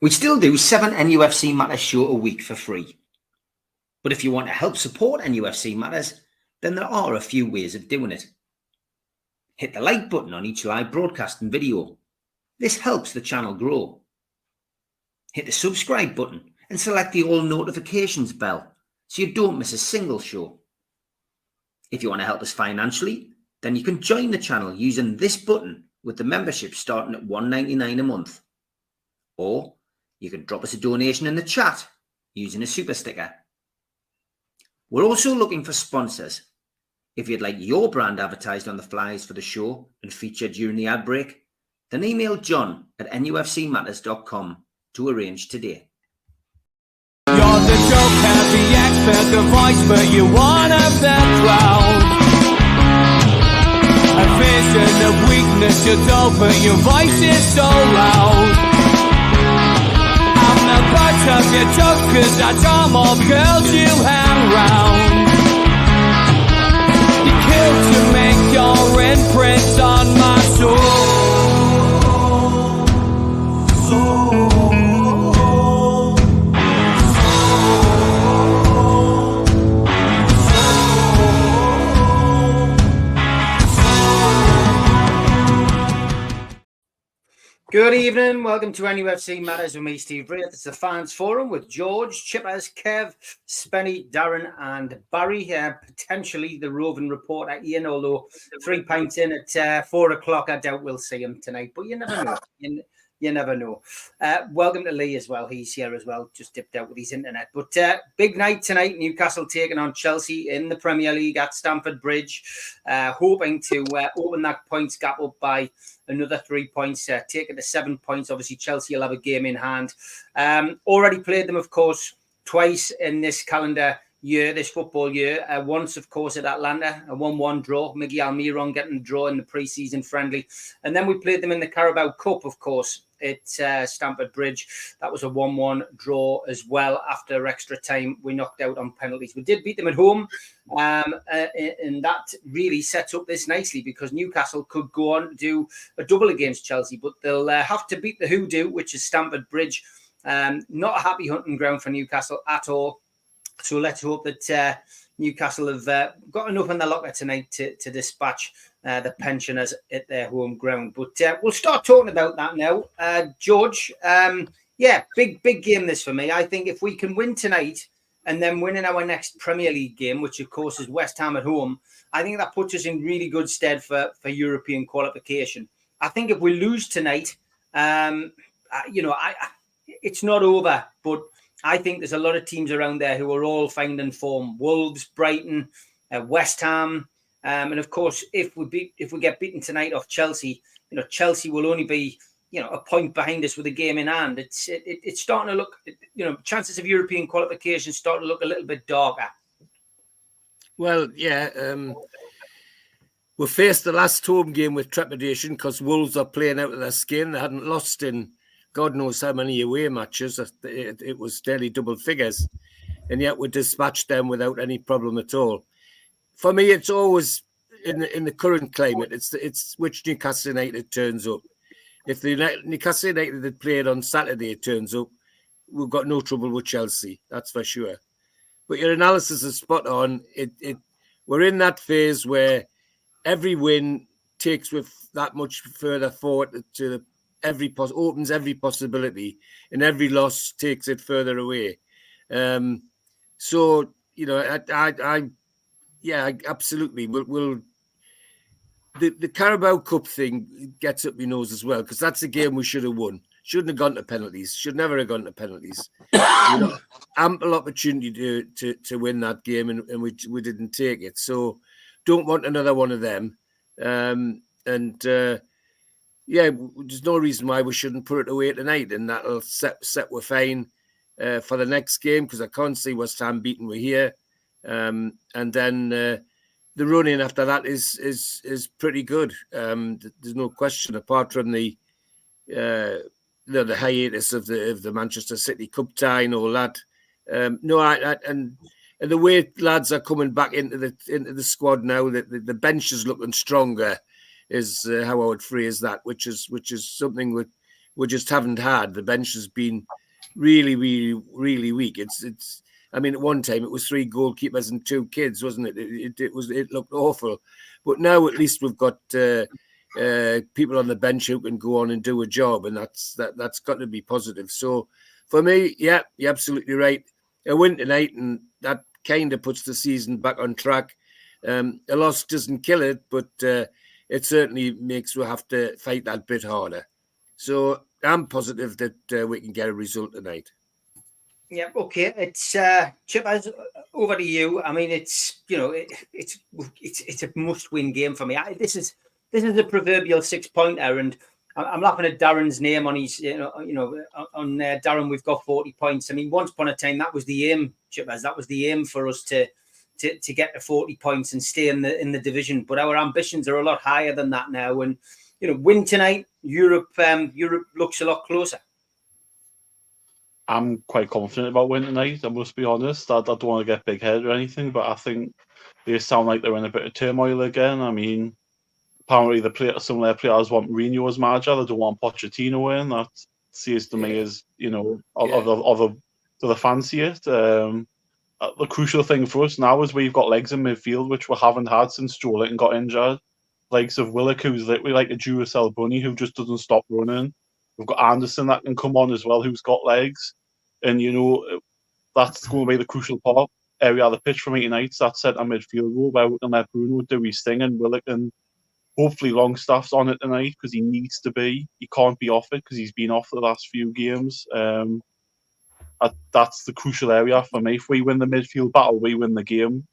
We still do 7 NUFC Matters show a week for free. But if you want to help support NUFC Matters, then there are a few ways of doing it. Hit the like button on each live broadcast and video. This helps the channel grow. Hit the subscribe button and select the all notifications bell so you don't miss a single show. If you want to help us financially, then you can join the channel using this button with the membership starting at $1.99 a month. Or you can drop us a donation in the chat using a super sticker. We're also looking for sponsors. If you'd like your brand advertised on the flyers for the show and featured during the ad break, then email John at nufcmatters.com to arrange today. You're the joker, the expert, the voice, but you want of the crowd. A vision of weakness, you're dull, but your voice is so loud. I'm the butt of your joke, cause that's all more girls you hang round. You kill to make your imprint on my soul. Good evening, welcome to NUFC Matters with me, Steve Reid. It's the Fans Forum with George, Chippers, Kev, Spenny, Darren and Barry. Potentially the roving reporter Ian, although 3 pints in at 4 o'clock, I doubt we'll see him tonight, but you never know. You never know. Welcome to Lee as well. He's here as well, just dipped out with his internet. But big night tonight, Newcastle taking on Chelsea in the Premier League at Stamford Bridge, hoping to open that points gap up by another 3 points, take it to 7 points. Obviously, Chelsea will have a game in hand. Already played them, of course, twice in this calendar year, this football year. Once, of course, at Atlanta, a 1-1 draw. Miggy Almiron getting a draw in the pre-season friendly. And then we played them in the Carabao Cup, of course, at Stamford Bridge. That was a 1-1 draw as well. After extra time, we knocked out on penalties. We did beat them at home, and that really sets up this nicely because Newcastle could go on to do a double against Chelsea, but they'll have to beat the hoodoo, which is Stamford Bridge. Not a happy hunting ground for Newcastle at all. So let's hope that Newcastle have got enough in the locker tonight to dispatch the pensioners at their home ground. But we'll start talking about that now. George, big game this for me. I think if we can win tonight and then win in our next Premier League game, which of course is West Ham at home, I think that puts us in really good stead for European qualification. I think if we lose tonight, it's not over, but I think there's a lot of teams around there who are all finding form. Wolves, Brighton, West Ham, and of course, if we get beaten tonight off Chelsea, Chelsea will only be a point behind us with a game in hand. It's starting to look, chances of European qualification starting to look a little bit darker. Well, yeah, we faced the last home game with trepidation because Wolves are playing out of their skin. They hadn't lost in God knows how many away matches. It was nearly double figures. And yet we dispatched them without any problem at all. For me, it's always, in the current climate, it's which Newcastle United turns up. If the Newcastle United had played on Saturday turns up, we've got no trouble with Chelsea. That's for sure. But your analysis is spot on. We're in that phase where every win takes with that much further forward to opens every possibility, and every loss takes it further away. So absolutely. We'll the Carabao Cup thing gets up my nose as well because that's a game we should have won. Shouldn't have gone to penalties. Should never have gone to penalties. Ample opportunity to win that game, and we didn't take it. So don't want another one of them. There's no reason why we shouldn't put it away tonight, and that'll set we're fine for the next game because I can't see West Ham beating we're here. And then the running after that is pretty good. There's no question apart from the hiatus of the Manchester City Cup tie and all that. And the way lads are coming back into the squad now, that the bench is looking stronger. Is how I would phrase that, which is something we just haven't had. The bench has been really, really, really weak. It's. I mean, at one time it was 3 goalkeepers and 2 kids, wasn't it? It looked awful, but now at least we've got people on the bench who can go on and do a job, and that's got to be positive. So for me, yeah, you're absolutely right. A win tonight, and that kind of puts the season back on track. A loss doesn't kill it, but it certainly makes we have to fight that bit harder. So I'm positive that we can get a result tonight. Yeah, okay. It's Chippers, over to you. I mean, it's a must-win game for me. This is a proverbial 6-pointer, and I'm laughing at Darren's name on his on Darren. We've got 40 points. I mean, once upon a time that was the aim, Chippers. That was the aim for us to get to 40 points and stay in the division. But our ambitions are a lot higher than that now. And win tonight, Europe looks a lot closer. I'm quite confident about winning tonight, I must be honest. I don't want to get big-headed or anything, but I think they sound like they're in a bit of turmoil again. I mean, apparently some of their players want Mourinho as manager. They don't want Pochettino in. That says to me as, the fancy it. The crucial thing for us now is we've got legs in midfield, which we haven't had since Joe Linton got injured. Legs of Willock, who's literally like a Duracell bunny who just doesn't stop running. We've got Anderson that can come on as well, who's got legs. And, that's going to be the crucial area of the pitch for me tonight. It's that centre midfield role where we can let Bruno do his thing, and Willock and hopefully Longstaff's on it tonight because he needs to be. He can't be off it because he's been off the last few games. That's the crucial area for me. If we win the midfield battle, we win the game.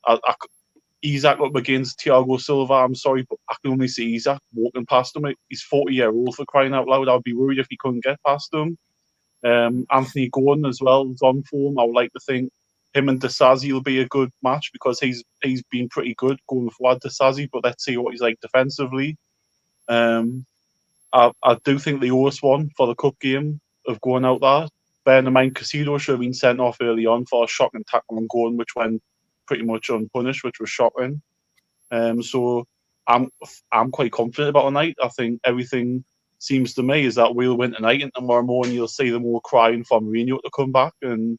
Isak up against Thiago Silva, I'm sorry, but I can only see Isak walking past him. He's 40-year-old, for crying out loud. I'd be worried if he couldn't get past him. Anthony Gordon as well is on form. I would like to think him and Disasi will be a good match because he's been pretty good going forward, Disasi, but let's see what he's like defensively. I do think the worst one for the cup game of going out there, bearing in mind Casido should have been sent off early on for a shocking tackle on Gordon, which went pretty much unpunished, which was shocking. So I'm quite confident about the night. I think everything seems to me is that we'll win tonight, and tomorrow morning you'll see them all crying for Mourinho to come back, and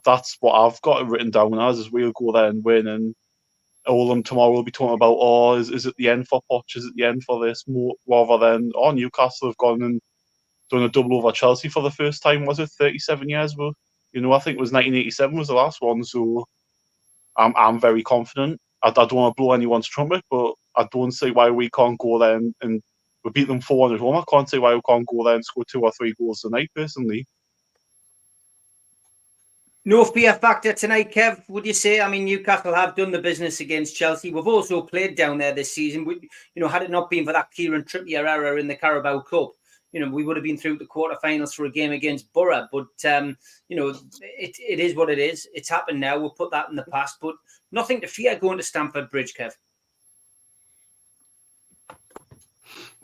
that's what I've got it written down as, is we'll go there and win, and all of them tomorrow will be talking about, is it the end for Poch, is it the end for this, more rather than, Newcastle have gone and done a double over Chelsea for the first time, was it 37 years? Well, I think it was 1987 was the last one, so I'm very confident. I don't want to blow anyone's trumpet, but I don't see why we can't go there and we beat them 4-1 at home. I can't see why we can't go there and score 2 or 3 goals tonight, personally. No fear factor tonight, Kev, would you say? I mean, Newcastle have done the business against Chelsea. We've also played down there this season. Had it not been for that Kieran Trippier error in the Carabao Cup, we would have been through the quarterfinals for a game against Borough. But, it is what it is. It's happened now. We'll put that in the past. But nothing to fear going to Stamford Bridge, Kev.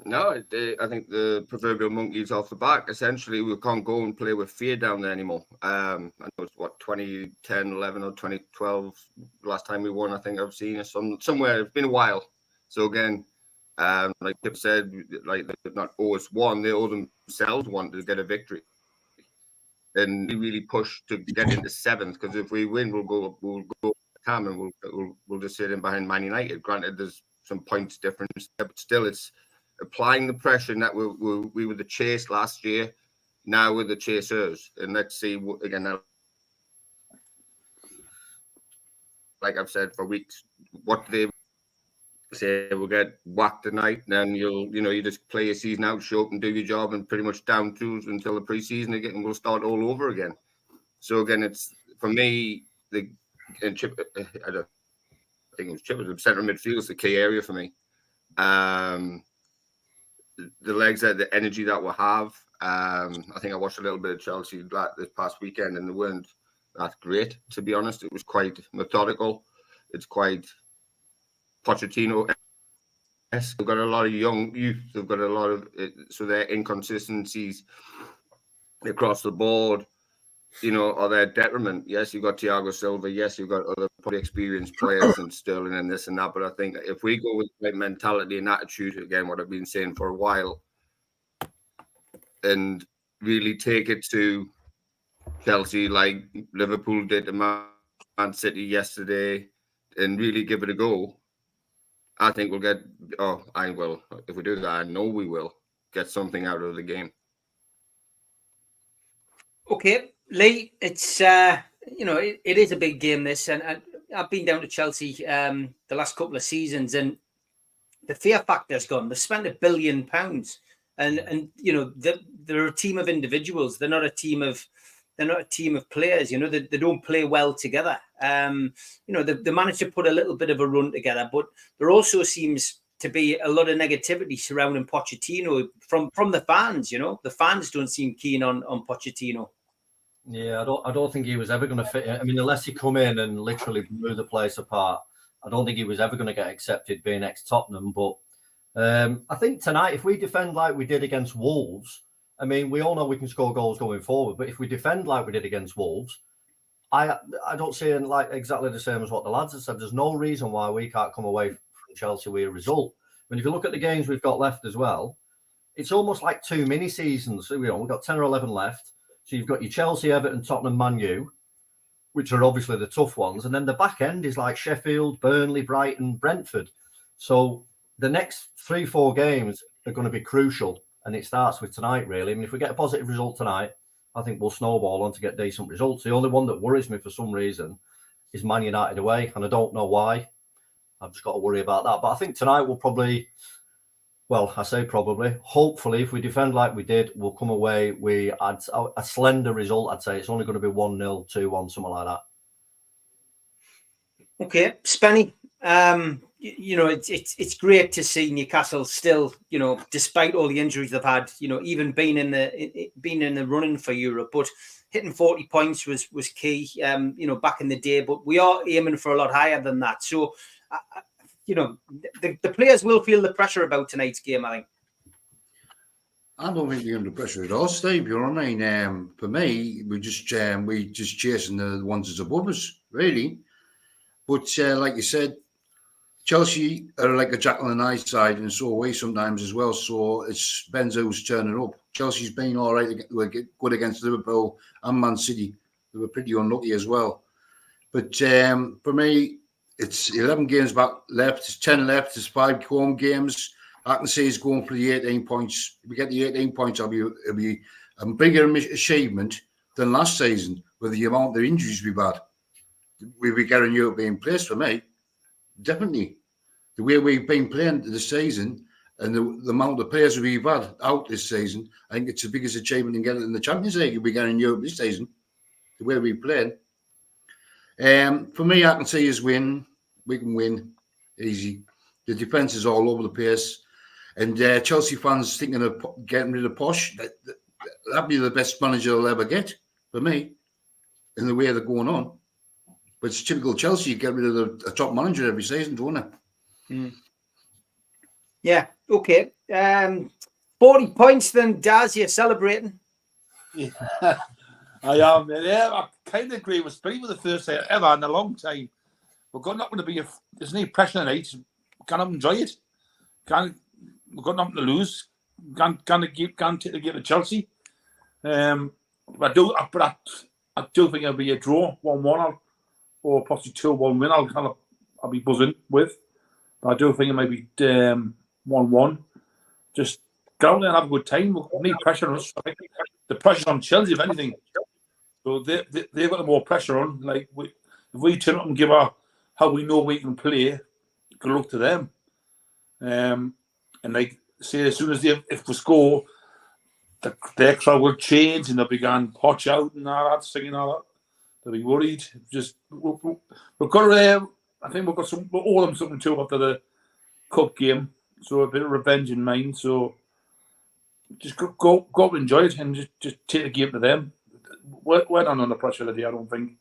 No, I think the proverbial monkey's off the back. Essentially, we can't go and play with fear down there anymore. I know it's 2010, 11 or 2012, last time we won. I think I've seen it somewhere. It's been a while. So again, like Pip said, like they've not always won. They all themselves want to get a victory, and we really push to get into 7th. Because if we win, we'll go calm, and we'll just sit in behind Man United. Granted, there's some points difference, but still, it's applying the pressure that we were the chase last year. Now we're the chasers, and let's see again. Now, like I've said for weeks, what they say we'll get whacked tonight, then you just play your season out, show up and do your job, and pretty much down tools until the preseason again, and we'll start all over again. So again, it's for me Chip. I don't think it was Chip. The centre midfield is the key area for me. The legs, the energy that we'll have. I think I watched a little bit of Chelsea this past weekend, and they weren't that great, to be honest. It was quite methodical. It's quite Pochettino. They've got a lot of young youth. They've got a lot of so their inconsistencies across the board, are their detriment. Yes, you've got Thiago Silva. Yes, you've got other probably experienced players and Sterling and this and that. But I think if we go with the right mentality and attitude, again, what I've been saying for a while, and really take it to Chelsea like Liverpool did to Man City yesterday, and really give it a go, I think we'll get. Oh, I will. If we do that, I know we will get something out of the game. Okay, Lee, it's it is a big game this, and I've been down to Chelsea the last couple of seasons, and the fear factor's gone. They spent £1 billion, and they're a team of individuals. They're not a team of players. They don't play well together. They managed to put a little bit of a run together, but there also seems to be a lot of negativity surrounding Pochettino from the fans. The fans don't seem keen on Pochettino. Yeah, I don't think he was ever going to fit in. I mean, unless he come in and literally blew the place apart, I don't think he was ever going to get accepted being ex-Tottenham. But I think tonight, if we defend like we did against Wolves, I mean, we all know we can score goals going forward, but if we defend like we did against Wolves, I don't see it like exactly the same as what the lads have said. There's no reason why we can't come away from Chelsea with a result. I mean, if you look at the games we've got left as well, it's almost like 2 mini seasons. So, we've got 10 or 11 left. So you've got your Chelsea, Everton, Tottenham, Man U, which are obviously the tough ones. And then the back end is like Sheffield, Burnley, Brighton, Brentford. So the next 3-4 games are going to be crucial. And it starts with tonight, really. I mean, if we get a positive result tonight, I think we'll snowball on to get decent results. The only one that worries me for some reason is Man United away. And I don't know why. I've just got to worry about that. But I think tonight we'll probably... Well, I say probably. Hopefully, if we defend like we did, we'll come away with a slender result. I'd say it's only going to be 1-0, 2-1, something like that. Okay, Spenny. It's great to see Newcastle still, despite all the injuries they've had, even being in the running for Europe, but hitting 40 points was key, back in the day. But we are aiming for a lot higher than that. So. The players will feel the pressure about tonight's game, I think. I don't think you're under pressure at all, Steve. You know what I mean? For me, we just chasing the ones that's above us, really. But like you said, Chelsea are like a jackal on the night side, and so away sometimes as well. So it's Benzo's turning up. Chelsea's been all right. They were good against Liverpool and Man City. They were pretty unlucky as well. But for me, it's 11 games back left. It's 10 left. It's 5 home games. I can say he's going for the 18 points. If we get the 18 points, it'll be a bigger achievement than last season with the amount of injuries we've had. We'll be getting European place for me. Definitely. The way we've been playing this season and the amount of players we've had out this season, I think it's the biggest achievement in getting in the Champions League. We'll be getting Europe this season. The way we played. For me, I can see us win. We can win easy. The defence is all over the place. And Chelsea fans thinking of getting rid of Posh, that'd be the best manager they'll ever get, for me, in the way they're going on. But it's typical Chelsea, you get rid of a top manager every season, don't they? Mm. Yeah, okay. 40 points then, Daz, you're celebrating. Yeah, I am. Yeah, I kind of agree with Spring with the first day ever in a long time. We're not going to be there's no pressure tonight. We can't enjoy it. We've got nothing to lose. Can't take the game to Chelsea. I do think it'll be a draw, 1-1, or possibly 2-1 win. I'll be buzzing with. But I do think it might be 1-1. Just go out there and have a good time. We need pressure on us. I think the pressure's on Chelsea, if anything. So they've got the more pressure on. Like if we turn up and give how we know we can play, good luck to them. And like say, as soon as if we score, their crowd will change and they'll begin potch out and all that, singing all that. They'll be worried. Just we've got I think we'll owe them something too after the cup game. So a bit of revenge in mind. So just go up and enjoy it and just take the game to them. We're not under pressure today, I don't think.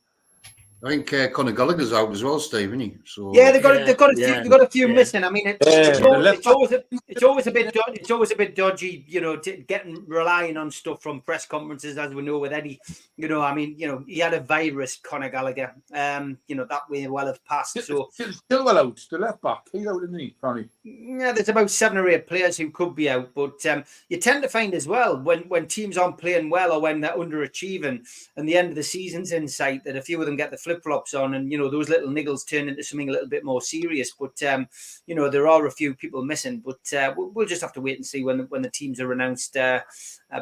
I think Conor Gallagher's out as well, Steve, isn't he? So Yeah, they've got a few missing. I mean, it's always a bit dodgy, you know, relying on stuff from press conferences, as we know with Eddie. You know, I mean, you know, he had a virus, Conor Gallagher. You know, that may well have passed. So Stillwell out, the left back. He's out, isn't he, Ronnie? Yeah, there's about 7 or 8 players who could be out, but you tend to find as well when teams aren't playing well or when they're underachieving and the end of the season's in sight, that a few of them get the flip-flops on and, you know, those little niggles turn into something a little bit more serious. But, you know, there are a few people missing, but we'll just have to wait and see when the teams are announced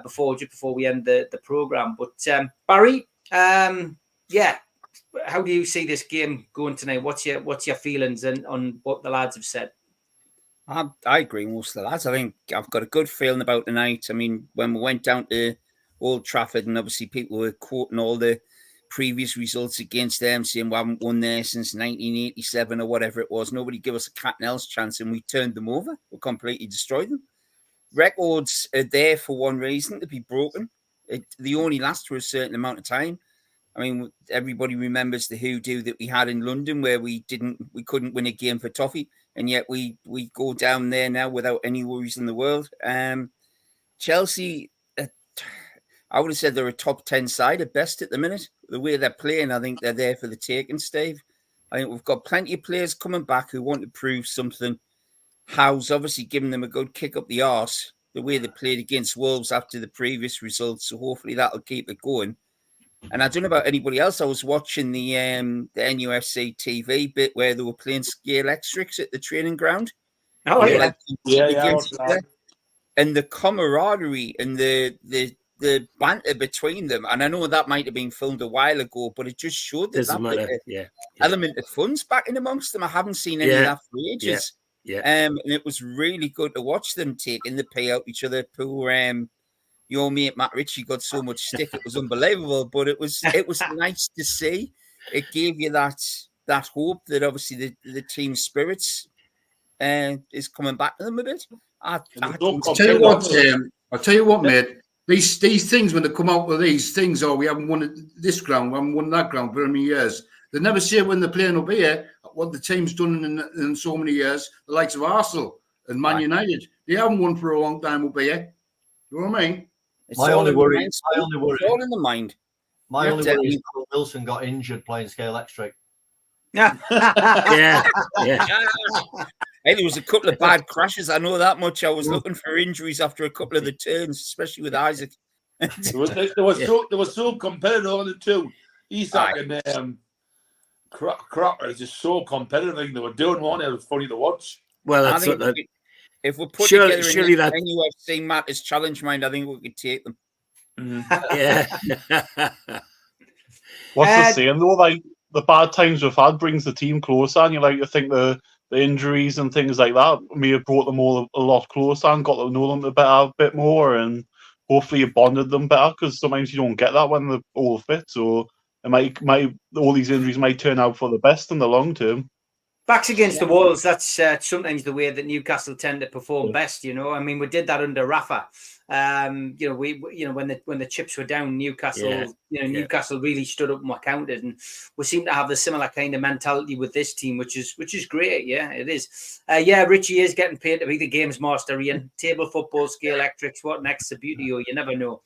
before we end the programme. But Barry, yeah, how do you see this game going tonight? What's your feelings on what the lads have said? I agree with most of the lads. I think I've got a good feeling about tonight. I mean, when we went down to Old Trafford and obviously people were quoting all the previous results against them, saying we haven't won there since 1987 or whatever it was. Nobody gave us a cat and else chance and we turned them over. We completely destroyed them. Records are there for one reason, to be broken. They only last for a certain amount of time. I mean, everybody remembers the hoodoo that we had in London where we couldn't win a game for toffee, and yet we go down there now without any worries in the world. Chelsea, I would have said they're a top 10 side at best at the minute. The way they're playing, I think they're there for the taking, Steve. I think we've got plenty of players coming back who want to prove something. Howe's obviously giving them a good kick up the arse, the way they played against Wolves after the previous results, so hopefully that'll keep it going. And I don't know about anybody else. I was watching the NUFC TV bit where they were playing scale extrics at the training ground. Oh, yeah. And the camaraderie and the banter between them. And I know that might have been filmed a while ago, but it just showed that element of fun's back in amongst them. I haven't seen any of that for ages. And it was really good to watch them taking the pay out each other. Poor your mate Matt Ritchie got so much stick, it was unbelievable. But it was nice to see. It gave you that hope that obviously the team spirits is coming back to them a bit. I'll tell you what, mate. These things, when they come out with these things, we haven't won this ground, we haven't won that ground for many years. They never say when they're playing up here what the team's done in so many years. The likes of Arsenal and Man United, they haven't won for a long time up here. You know what I mean? My only worry. It's all in the mind. My only worry is Paul Wilson got injured playing scale extra. Yeah. Hey, there was a couple of bad crashes. I know that much. I was looking for injuries after a couple of the turns, especially with Isaac. They were so competitive on the two. Isak and Crocker is just so competitive. I think they were doing one. It was funny to watch. Well, that's if we put together an nufc matters challenge mind, I think we could take them. Yeah. What's the saying though? Like the bad times we've had brings the team closer, and you like to think the injuries and things like that may have brought them all a lot closer and got to know them a bit more, and hopefully you bonded them better, because sometimes you don't get that when they're all fit. So it might all these injuries might turn out for the best in the long term. Backs against the walls, that's sometimes the way that Newcastle tend to perform best, you know. I mean, we did that under Rafa. When the chips were down, Newcastle, Newcastle really stood up and were counted, and we seem to have the similar kind of mentality with this team, which is great. Yeah, it is. Richie is getting paid to be the games master. Ian, table football, scale electrics, what next? The beauty, you never know.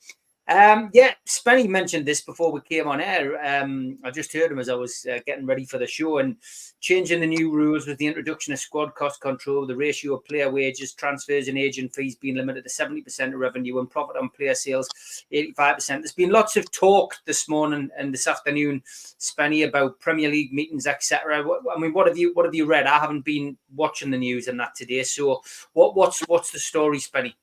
Spenny mentioned this before we came on air. I just heard him as I was getting ready for the show, and changing the new rules with the introduction of squad cost control, the ratio of player wages, transfers and agent fees being limited to 70% of revenue, and profit on player sales 85%. There's been lots of talk this morning and this afternoon, Spenny, about Premier League meetings, etc. I mean, what have you read? I haven't been watching the news and that today. So what's the story, Spenny?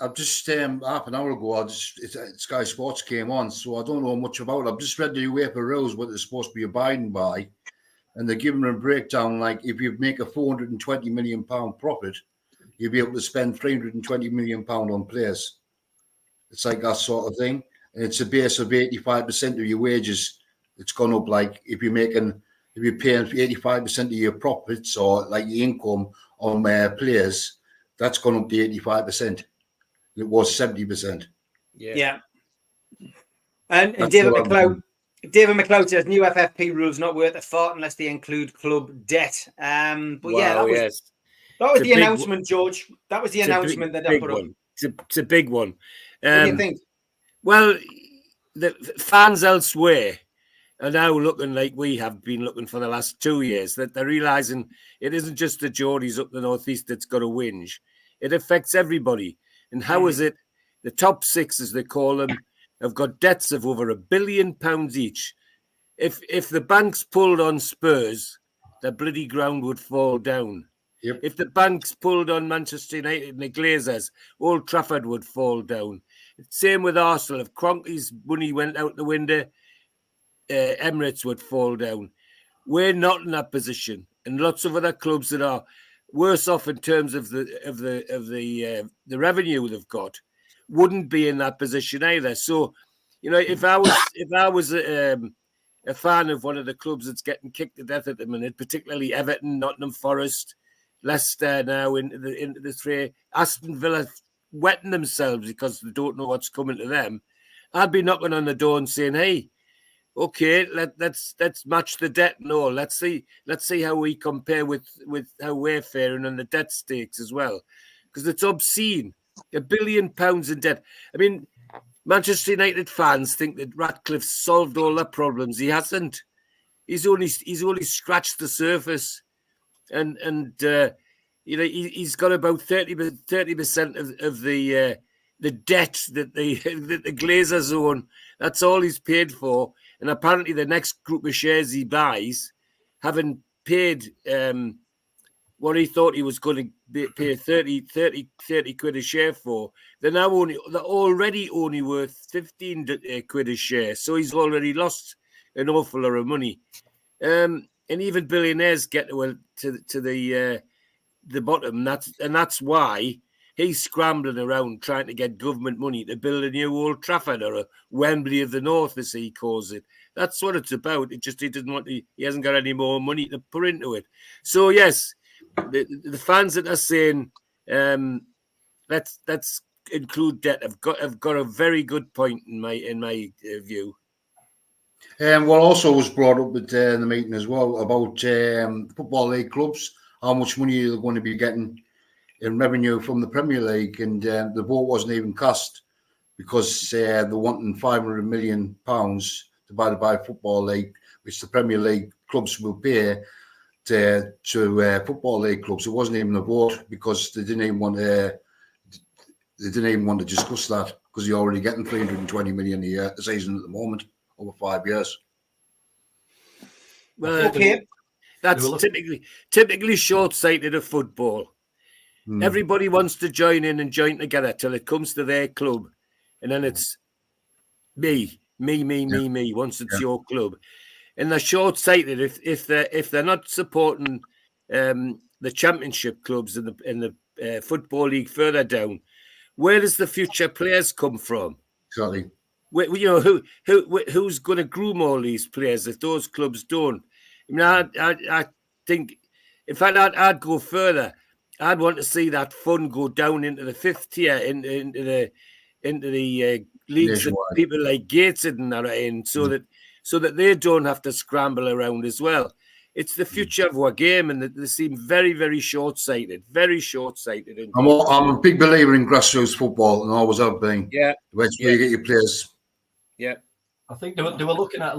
I've just half an hour ago, Sky Sports came on, so I don't know much about it. I've just read the UEFA rules, what they're supposed to be abiding by, and they're giving a breakdown. Like if you make a £420 million profit, you'll be able to spend £320 million on players. It's like that sort of thing, and it's a base of 85% of your wages. It's gone up. Like if you're paying 85% of your profits or like your income on players, that's gone up to 85%. It was 70%. Yeah. And David McLeod, David McLeod says new FFP rules not worth a fart unless they include club debt. But yeah, Wow, that was It's a the big announcement, George. That was the It's a announcement that I big put up. one. It's a big one. What do you think? Well, the fans elsewhere are now looking like we have been looking for the last 2 years, that they're realising it isn't just the Geordies up the northeast that's got a whinge. It affects everybody. And how is it the top six, as they call them, have got debts of over £1 billion each? If the banks pulled on Spurs, the bloody ground would fall down. Yep. If the banks pulled on Manchester United and the Glazers, Old Trafford would fall down. Same with Arsenal. If Kroenke's money went out the window, Emirates would fall down. We're not in that position, and lots of other clubs that are worse off in terms of the revenue they've got wouldn't be in that position either. So, you know, if I was a fan of one of the clubs that's getting kicked to death at the minute, particularly Everton, Nottingham Forest, Leicester now into the fray, Aston Villa wetting themselves because they don't know what's coming to them, I'd be knocking on the door and saying, hey, okay, let's match the debt and all. Let's see how we compare with how we're faring on the debt stakes as well. Because it's obscene. £1 billion in debt. I mean, Manchester United fans think that Ratcliffe's solved all their problems. He hasn't. He's only scratched the surface. And you know, he's got about 30% of the debt that the Glazers own. That's all he's paid for. And apparently the next group of shares he buys, having paid what he thought he was going to pay 30 quid a share for, they're already only worth 15 quid a share. So he's already lost an awful lot of money. And even billionaires get to the bottom. That's why he's scrambling around trying to get government money to build a new Old Trafford or a Wembley of the North, as he calls it. That's what it's about. It just he hasn't got any more money to put into it. So yes, the fans that are saying let's include debt have got a very good point in my view. What also was brought up at the meeting as well about Football League clubs, how much money they're going to be getting in revenue from the Premier League, and the vote wasn't even cast because they're wanting £500 million divided by Football League, which the Premier League clubs will pay to Football League clubs. It wasn't even a vote because they didn't even want to discuss that because you're already getting £320 million a season at the moment over 5 years. Well, okay. That's typically short-sighted of football. Everybody wants to join in and join together till it comes to their club, and then it's me once it's your club. And they're short-sighted if they're not supporting the championship clubs in the football league further down. Where does the future players come from? Exactly. You know, who's going to groom all these players if those clubs don't? I mean, I think, in fact, I'd go further. I'd want to see that fund go down into the fifth tier, into the leagues that people like Gateshead and that are in, so that they don't have to scramble around as well. It's the future of our game, and they seem very, very short-sighted. Very short-sighted. I'm a big believer in grassroots football, and always have been. Yeah, where you get your players. Yeah, I think they were looking at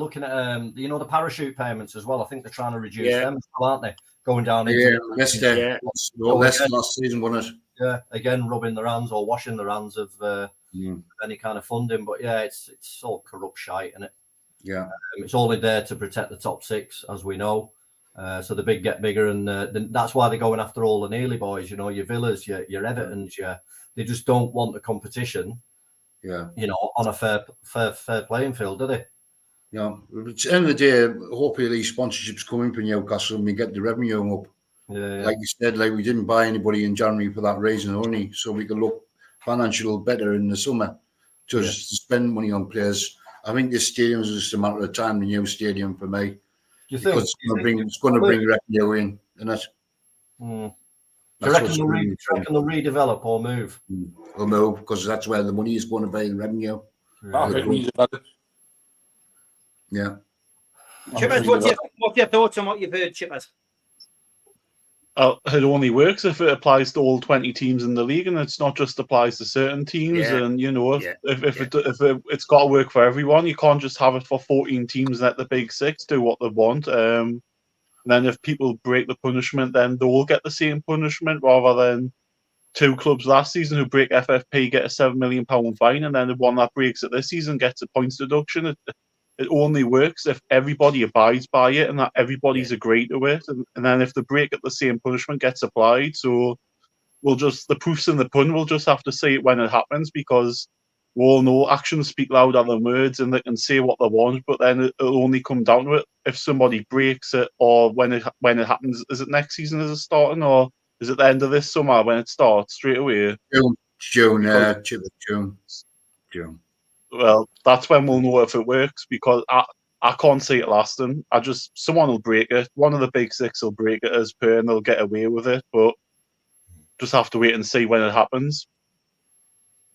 you know, the parachute payments as well. I think they're trying to reduce them, aren't they? Going down into last season, wasn't it? Yeah, again, rubbing their hands or washing their hands of any kind of funding. But yeah, it's all corrupt shite, isn't it? Yeah, it's only there to protect the top six, as we know. So the big get bigger, and that's why they're going after all the nearly boys. You know, your Villas, your Evertons, they just don't want the competition. Yeah, you know, on a fair playing field, do they? Yeah, at the end of the day, hopefully these sponsorships come in for Newcastle and we get the revenue up. Yeah. Like you said, like we didn't buy anybody in January for that reason only, so we can look financial better in the summer just to spend money on players. I think this stadium is just a matter of time, the new stadium for me. You think it's going to bring revenue in, isn't it? Do you reckon they'll redevelop or move? They'll move because that's where the money is going to be, the revenue. I think redevelop. Yeah. Chippers, what's your thoughts on what you've heard, Chippers? It only works if it applies to all 20 teams in the league, and it's not just applies to certain teams. Yeah. And you know, Yeah. it's got to work for everyone. You can't just have it for 14 teams and let the big six do what they want. And then if people break the punishment, then they'll get the same punishment, rather than 2 clubs last season who break FFP get a £7 million fine, and then the one that breaks it this season gets a points deduction. It only works if everybody abides by it and that everybody's agreed to it. And then if they break it, the same punishment gets applied. So the proof's in the pudding. We'll just have to see it when it happens, because we all know actions speak louder than words, and they can say what they want, but then it'll only come down to it if somebody breaks it, or when it happens. Is it next season is it starting, or is it the end of this summer when it starts straight away? June. Well, that's when we'll know if it works, because I can't see it lasting. Someone will break it. One of the big six will break it as per, and they'll get away with it. But just have to wait and see when it happens.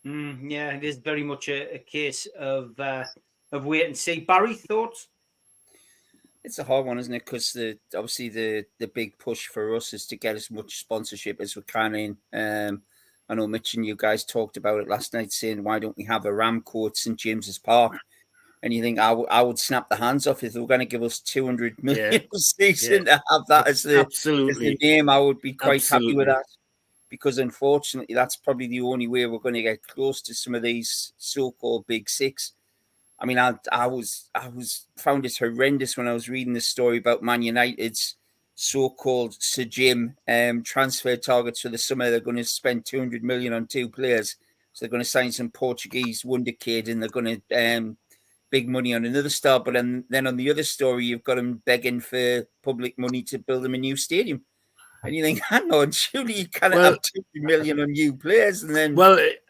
Yeah, it is very much a case of wait and see. Barry, thoughts? It's a hard one, isn't it? Because obviously the big push for us is to get as much sponsorship as we can in. I know Mitch and you guys talked about it last night, saying, why don't we have a Ramco at St James's Park? And you think I would snap the hands off if they were going to give us 200 million a season to have that as the name. I would be quite happy with that, because unfortunately that's probably the only way we're going to get close to some of these so-called big six. I mean, I found it horrendous when I was reading this story about Man United's so-called Sir Jim transfer targets for the summer. They're going to spend 200 million on 2 players. So they're going to sign some Portuguese wonder kid, and they're going to big money on another star. But then on the other story, you've got them begging for public money to build them a new stadium. And you think, hang on, surely you cannot have 200 million on new players. And then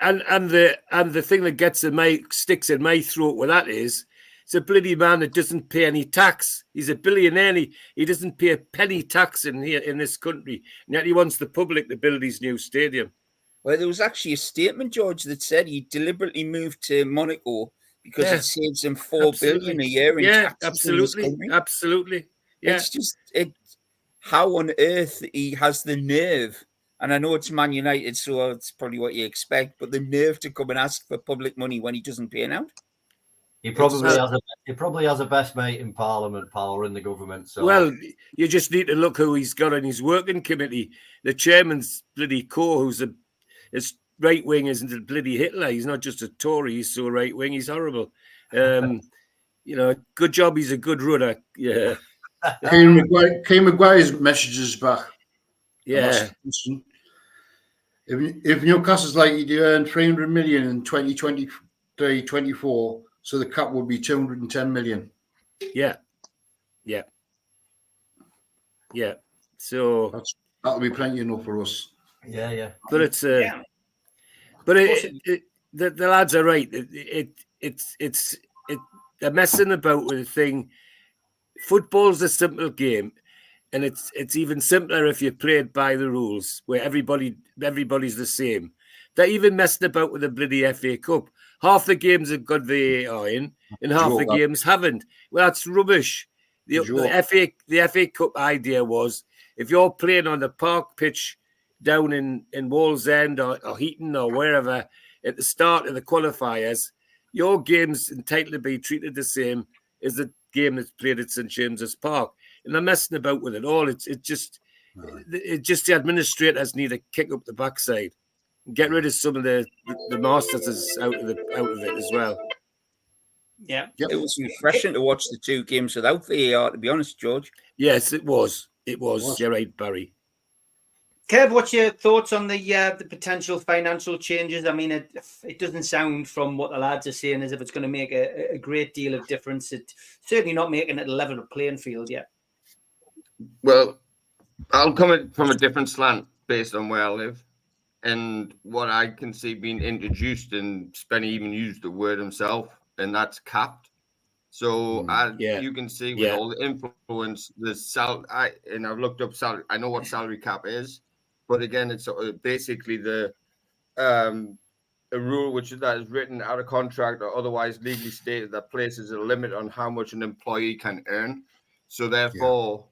and the thing that sticks in my throat with that is, it's a bloody man that doesn't pay any tax. He's a billionaire. He doesn't pay a penny tax in this country, and yet he wants the public to build his new stadium. Well, there was actually a statement, George, that said he deliberately moved to Monaco because it saves him $4 billion a year in taxes. Absolutely. Yeah. It's just how on earth he has the nerve. And I know it's Man United, so it's probably what you expect, but the nerve to come and ask for public money when he doesn't pay out. He probably has a best mate in Parliament, or in the government. So. Well, you just need to look who he's got on his working committee. The chairman's bloody Coe, his right wing isn't a bloody Hitler. He's not just a Tory. He's so right wing. He's horrible. Good job. He's a good runner. Yeah. Kane Maguire's messages back. Yeah. If Newcastle's likely to earn 300 million in 2023-24, so the cap would be 210 million. Yeah. So that'll be plenty enough for us. Yeah. But it's the lads are right. They're messing about with the thing. Football's a simple game, and it's even simpler if you play it by the rules, where everybody's the same. They're even messing about with the bloody FA Cup. Half the games have got VAR in, and half the games haven't. Well, that's rubbish. The FA Cup idea was, if you're playing on the park pitch down in Wallsend or Heaton or wherever at the start of the qualifiers, your game's entitled to be treated the same as the game that's played at St James's Park. And they're messing about with it all. It's just the administrators need to kick up the backside. Get rid of some of the masters out of it as well. Yeah. It was refreshing to watch the 2 games without VAR, to be honest, George. Yes, it was. You're right, Barry. Kev, what's your thoughts on the potential financial changes? I mean, it doesn't sound from what the lads are saying as if it's going to make a great deal of difference. It's certainly not making it a level playing field yet. Well, I'll come from a different slant based on where I live. And what I can see being introduced, and Spenny even used the word himself, and that's capped. So you can see with all the influence, and I've looked up salary. I know what salary cap is, but again, it's basically the a rule that is written out of contract or otherwise legally stated that places a limit on how much an employee can earn. So therefore,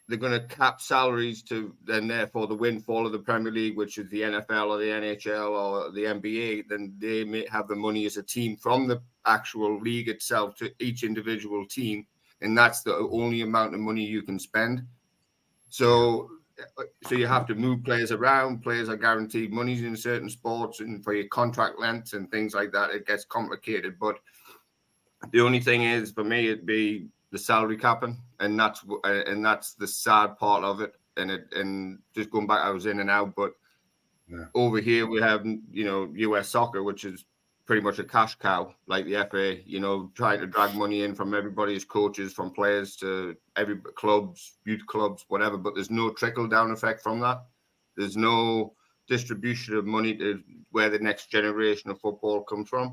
they're going to cap salaries to then therefore the windfall of the Premier League, which is the NFL or the NHL or the NBA, then they may have the money as a team from the actual league itself to each individual team. And that's the only amount of money you can spend. So you have to move players around. Players are guaranteed monies in certain sports, and for your contract lengths and things like that, it gets complicated. But the only thing is, for me, it'd be the salary capping, and that's the sad part of it. And just going back, I was in and out, but over here we have US soccer, which is pretty much a cash cow, like the FA, trying to drag money in from everybody as coaches, from players to every clubs, youth clubs, whatever. But there's no trickle down effect from that. There's no distribution of money to where the next generation of football comes from.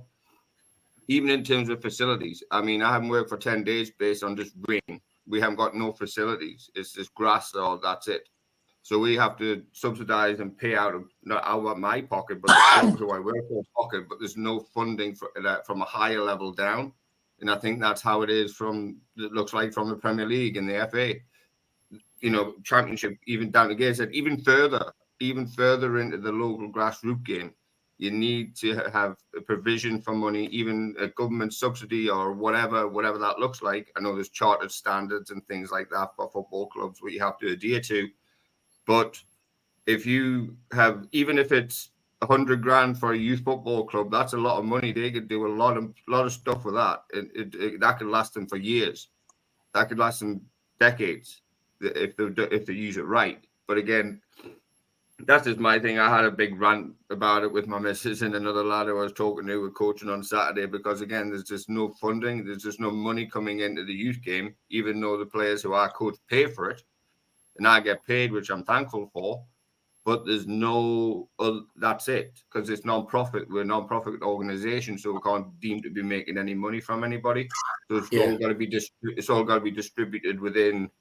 Even in terms of facilities, I mean, I haven't worked for 10 days based on just rain. We haven't got no facilities. It's just grass, or that's it. So we have to subsidize and pay out of, not out of my pocket, but the clubs who I work for pocket, but there's no funding for that from a higher level down. And I think that's how it is it looks like from the Premier League and the FA. Championship, even down to games, and even further into the local grassroots game. You need to have a provision for money, even a government subsidy or whatever that looks like. I know there's chartered standards and things like that for football clubs where you have to adhere to. But if you have, even if it's $100,000 for a youth football club, that's a lot of money. They could do a lot of stuff with that. That could last them for years. That could last them decades if they use it right. But again, that's just my thing. I had a big rant about it with my missus and another lad who I was talking to with coaching on Saturday, because again, there's just no funding. There's just no money coming into the youth game, even though the players who I coach pay for it. And I get paid, which I'm thankful for. But there's no, that's it, because it's non-profit. We're a non-profit organization, so we can't deem to be making any money from anybody. So it's all got to be distributed within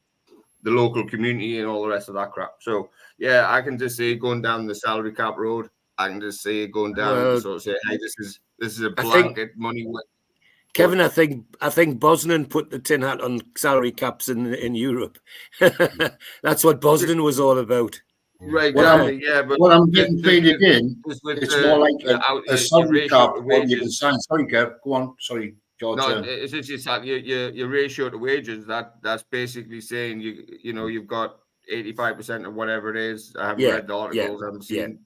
the local community and all the rest of that crap. So yeah, I can just say going down the salary cap road, I can just say going down and sort of say, hey, this is a blanket money. Kevin, I think Bosnan put the tin hat on salary caps in Europe. That's what Bosnan was all about. Right, but what I'm getting faded in, it's more like a salary cap. Sorry, Kev, go on. Sorry, George. No, it's just your ratio to wages. That's basically saying you've got 85% or whatever it is. I haven't read the articles. I haven't seen.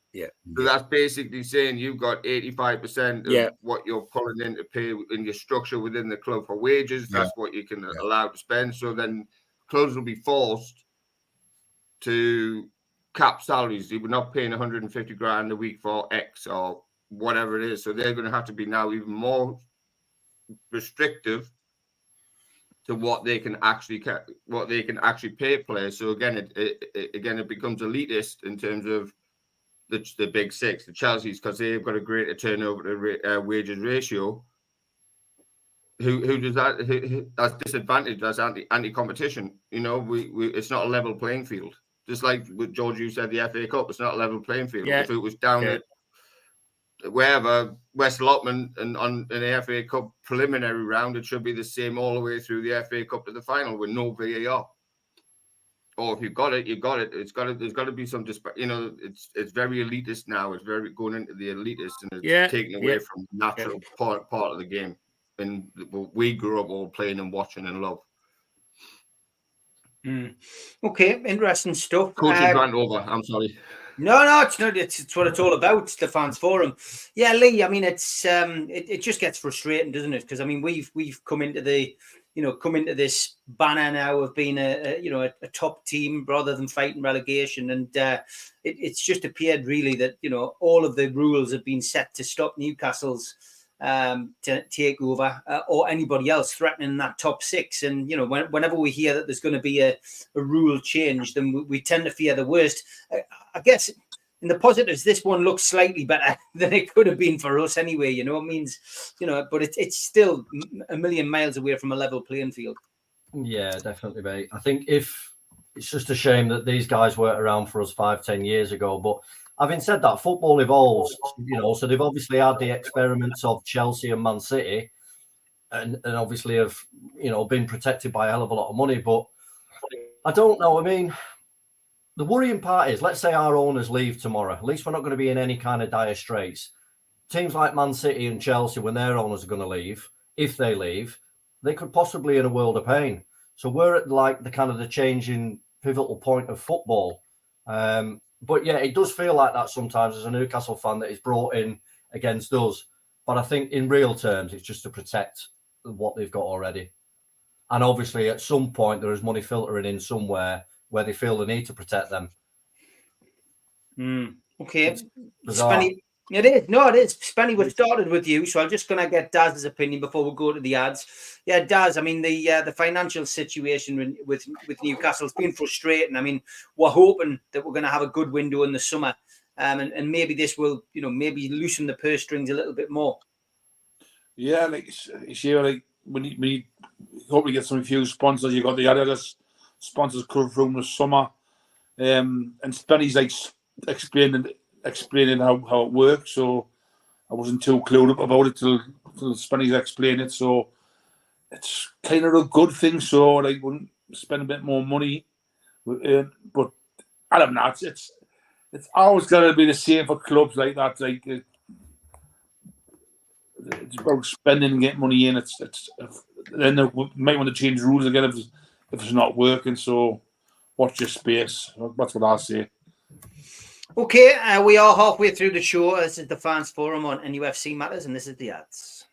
So that's basically saying you've got 85% of what you're pulling in to pay in your structure within the club for wages. That's what you can allow to spend. So then clubs will be forced to cap salaries. You're not paying $150,000 a week for X or whatever it is. So they're going to have to be now even more restrictive to what they can actually pay players. So again, it becomes elitist in terms of the big six, the Chelseas, because they've got a greater turnover to wages ratio. Who does that? That's disadvantage. That's anti-competition. It's not a level playing field. Just like with George, you said the FA Cup, it's not a level playing field. If it was down at wherever West Lotman and on an FA Cup preliminary round, it should be the same all the way through the FA Cup to the final with no VAR. Or if you've got it, you've got it. There's got to be some it's very elitist now. It's very going into the elitist, and it's taken away from the natural part of the game. And we grew up all playing and watching and love. Okay, interesting stuff. Coaching ran over. I'm sorry. No, it's not. It's what it's all about. It's the fans forum. Yeah, Lee. I mean, it's it just gets frustrating, doesn't it? Because I mean, we've come into this banner now of being a top team rather than fighting relegation, and it's just appeared really that all of the rules have been set to stop Newcastle's to take over or anybody else threatening that top six. And whenever we hear that there's going to be a rule change, then we tend to fear the worst. I guess in the positives, this one looks slightly better than it could have been for us anyway. It means but it's still a million miles away from a level playing field. Yeah, definitely, mate. I think if it's just a shame that these guys weren't around for us 5-10 years ago, but having said that, football evolves, so they've obviously had the experiments of Chelsea and Man City and obviously have, been protected by a hell of a lot of money. But I don't know. I mean, the worrying part is, let's say our owners leave tomorrow. At least we're not going to be in any kind of dire straits. Teams like Man City and Chelsea, when their owners are going to leave, if they leave, they could possibly in a world of pain. So we're at like the changing pivotal point of football. But yeah, it does feel like that sometimes as a Newcastle fan that is brought in against us. But I think in real terms, it's just to protect what they've got already. And obviously at some point there is money filtering in somewhere where they feel the need to protect them. Okay. Spenny, it is. No, it is. Spenny, we started with you, so I'm just going to get Daz's opinion before we go to the ads. Yeah, Daz, I mean, the financial situation with Newcastle has been frustrating. I mean, we're hoping that we're going to have a good window in the summer, and maybe this will, maybe loosen the purse strings a little bit more. Yeah, like when you hope we get some few sponsors. You got the other sponsors coming through in the summer, and Spenny's like explaining how it works. So I wasn't too clued up about it till Spenny's explained it. So it's kind of a good thing. So like, wouldn't spend a bit more money, but I don't know. It's always got to be the same for clubs like that. Like it's about spending and getting money in. It's then they might want to change rules again if it's not working. So watch your space. That's what I'll say. Okay, we are halfway through the show. This is the Fans Forum on NUFC Matters, and this is the ads.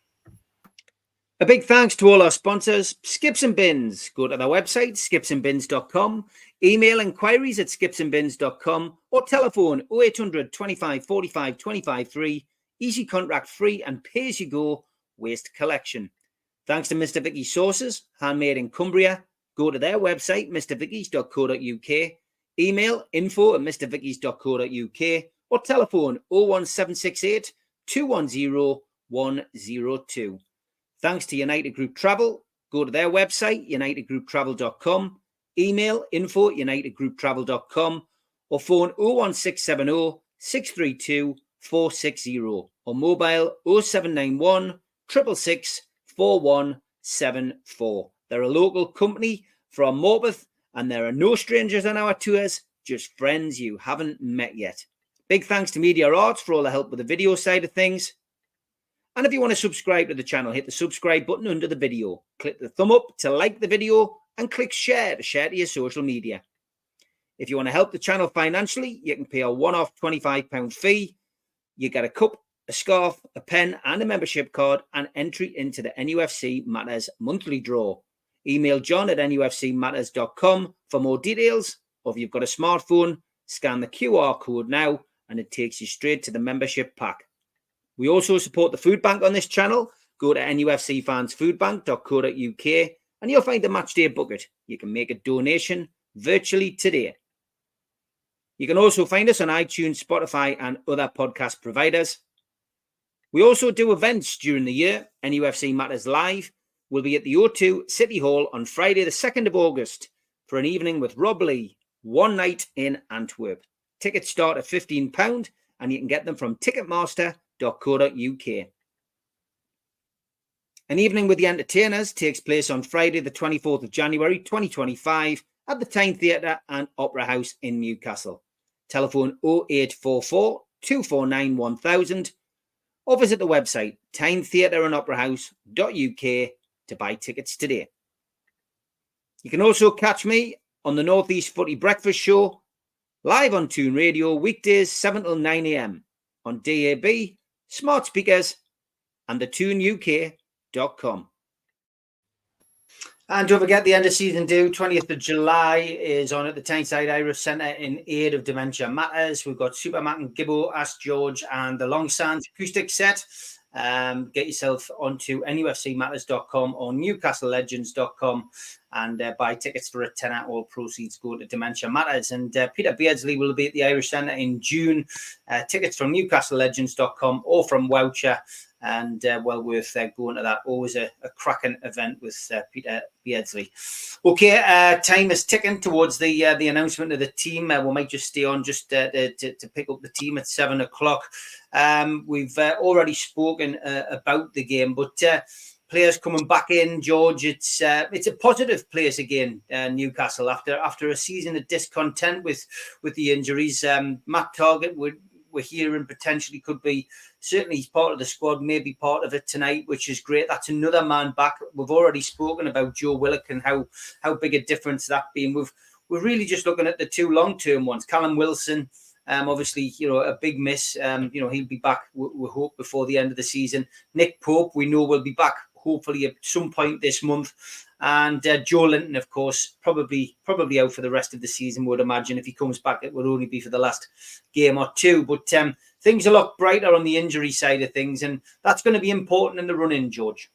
A big thanks to all our sponsors, Skips and Bins. Go to their website, skipsandbins.com. Email inquiries at skipsandbins.com or telephone 0800 25 45 25 3. Easy contract free and pay as you go waste collection. Thanks to Mr. Vicky's Sauces, handmade in Cumbria. Go to their website, mrvickies.co.uk. Email info@mrvickies.co.uk or telephone 01768 210 102. Thanks to United Group Travel. Go to their website, unitedgrouptravel.com. Email info@unitedgrouptravel.com or phone 01670 632 460 or mobile 0791 666 4174. They're a local company from Morpeth, and there are no strangers on our tours, just friends you haven't met yet. Big thanks to Media Arts for all the help with the video side of things. And if you want to subscribe to the channel, hit the subscribe button under the video. Click the thumb up to like the video and click share to share to your social media. If you want to help the channel financially, you can pay a one-off £25 fee. You get a cup, a scarf, a pen and a membership card and entry into the NUFC Matters monthly draw. Email john@nufcmatters.com for more details, or if you've got a smartphone, scan the QR code now and it takes you straight to the membership pack. We also support the food bank on this channel. Go to nufcfansfoodbank.co.uk and you'll find the matchday bucket. You can make a donation virtually today. You can also find us on iTunes, Spotify and other podcast providers. We also do events during the year. NUFC Matters Live will be at the O2 City Hall on Friday the 2nd of August for an evening with Rob Lee, one night in Antwerp. Tickets start at £15 and you can get them from ticketmaster.co.uk. An evening with the entertainers takes place on Friday the 24th of January 2025 at the Tyne Theatre and Opera House in Newcastle. Telephone 0844 249 1000 or visit the website tynetheatreandoperahouse.uk to buy tickets today. You can also catch me on the North East Footy Breakfast Show live on Toon Radio weekdays 7 till 9 a.m. on DAB, smart speakers and the toonuk.com. And don't forget the end of season due, 20th of July, is on at the Tyneside Irish Centre in aid of Dementia Matters. We've got Super Matt and Gibbo, Ask George and the Long Sands acoustic set. Get yourself onto nufcmatters.com or newcastlelegends.com and buy tickets for a tenner. All proceeds go to Dementia Matters. And Peter Beardsley will be at the Irish Centre in June. Tickets from newcastlelegends.com or from Woucher. and well worth going to that. Always a cracking event with Peter Beardsley. Okay, time is ticking towards the announcement of the team. We might just stay on just to pick up the team at 7 o'clock. We've already spoken about the game, but players coming back in, George, it's a positive place again, Newcastle, after a season of discontent with the injuries. Matt Targett, we're hearing potentially could be, certainly he's part of the squad, maybe part of it tonight, which is great. That's another man back. We've already spoken about Joe Willock and how big a difference that been. We're really just looking at the two long-term ones. Callum Wilson, obviously, a big miss. He'll be back, we hope, before the end of the season. Nick Pope, we know, will be back hopefully at some point this month. And Joe Linton, of course, probably out for the rest of the season, would imagine. If he comes back, it would only be for the last game or two. But things are a lot brighter on the injury side of things, and that's going to be important in the run-in, George.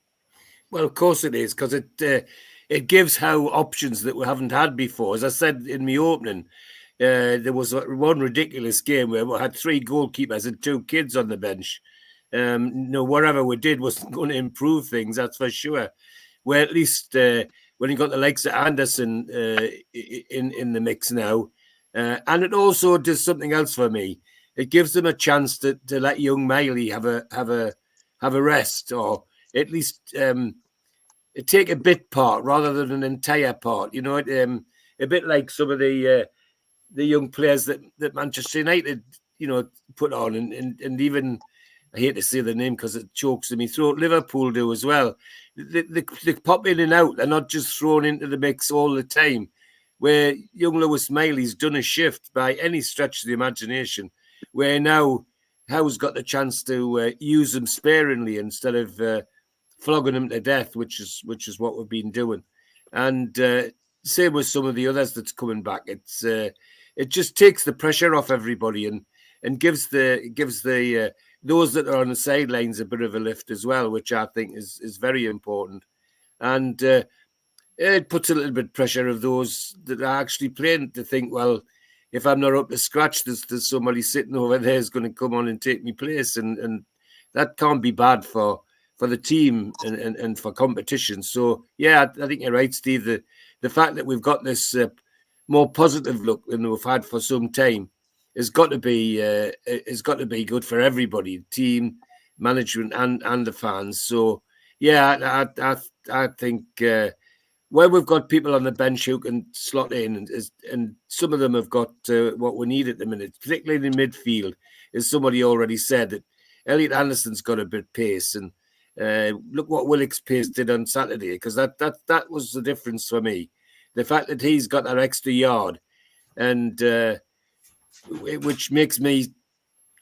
Well, of course it is, because it gives Howe options that we haven't had before. As I said in my opening, there was one ridiculous game where we had 3 goalkeepers and 2 kids on the bench. Whatever we did wasn't going to improve things, that's for sure. Where at least when you got the likes of Anderson in the mix now, and it also does something else for me. It gives them a chance to let young Miley have a rest, or at least take a bit part rather than an entire part. A bit like some of the young players that Manchester United put on, and even, I hate to say the name because it chokes in my throat, Liverpool do as well. They pop in and out. They're not just thrown into the mix all the time. Where young Lewis Miley's done a shift by any stretch of the imagination, where now Howe's got the chance to use them sparingly instead of flogging them to death, which is what we've been doing. And same with some of the others that's coming back. It just takes the pressure off everybody and gives the those that are on the sidelines a bit of a lift as well, which I think is very important. And it puts a little bit of pressure of those that are actually playing to think, well, if I'm not up to scratch, there's somebody sitting over there who's going to come on and take me place. And that can't be bad for the team and for competition. So, yeah, I think you're right, Steve. The fact that we've got this more positive look than we've had for some time has got to be good for everybody, team, management, and the fans. So, yeah, I think where we've got people on the bench who can slot in, and some of them have got what we need at the minute, particularly in midfield, as somebody already said, that Elliot Anderson's got a bit of pace, and look what Willock's pace did on Saturday, because that was the difference for me. The fact that he's got that extra yard, and which makes me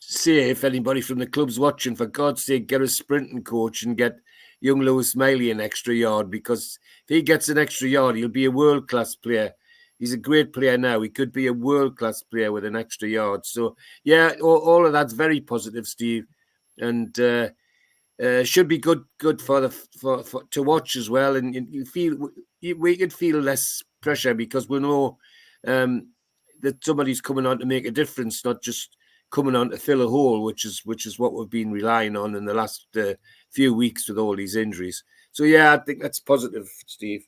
say, if anybody from the club's watching, for God's sake, get a sprinting coach and get young Lewis Miley an extra yard, because if he gets an extra yard, he'll be a world-class player. He's a great player now. He could be a world-class player with an extra yard. So, yeah, all of that's very positive, Steve, and should be good for to watch as well. And we could feel less pressure because we know that somebody's coming on to make a difference, not just coming on to fill a hole, which is what we've been relying on in the last few weeks with all these injuries. So, yeah, I think that's positive, Steve.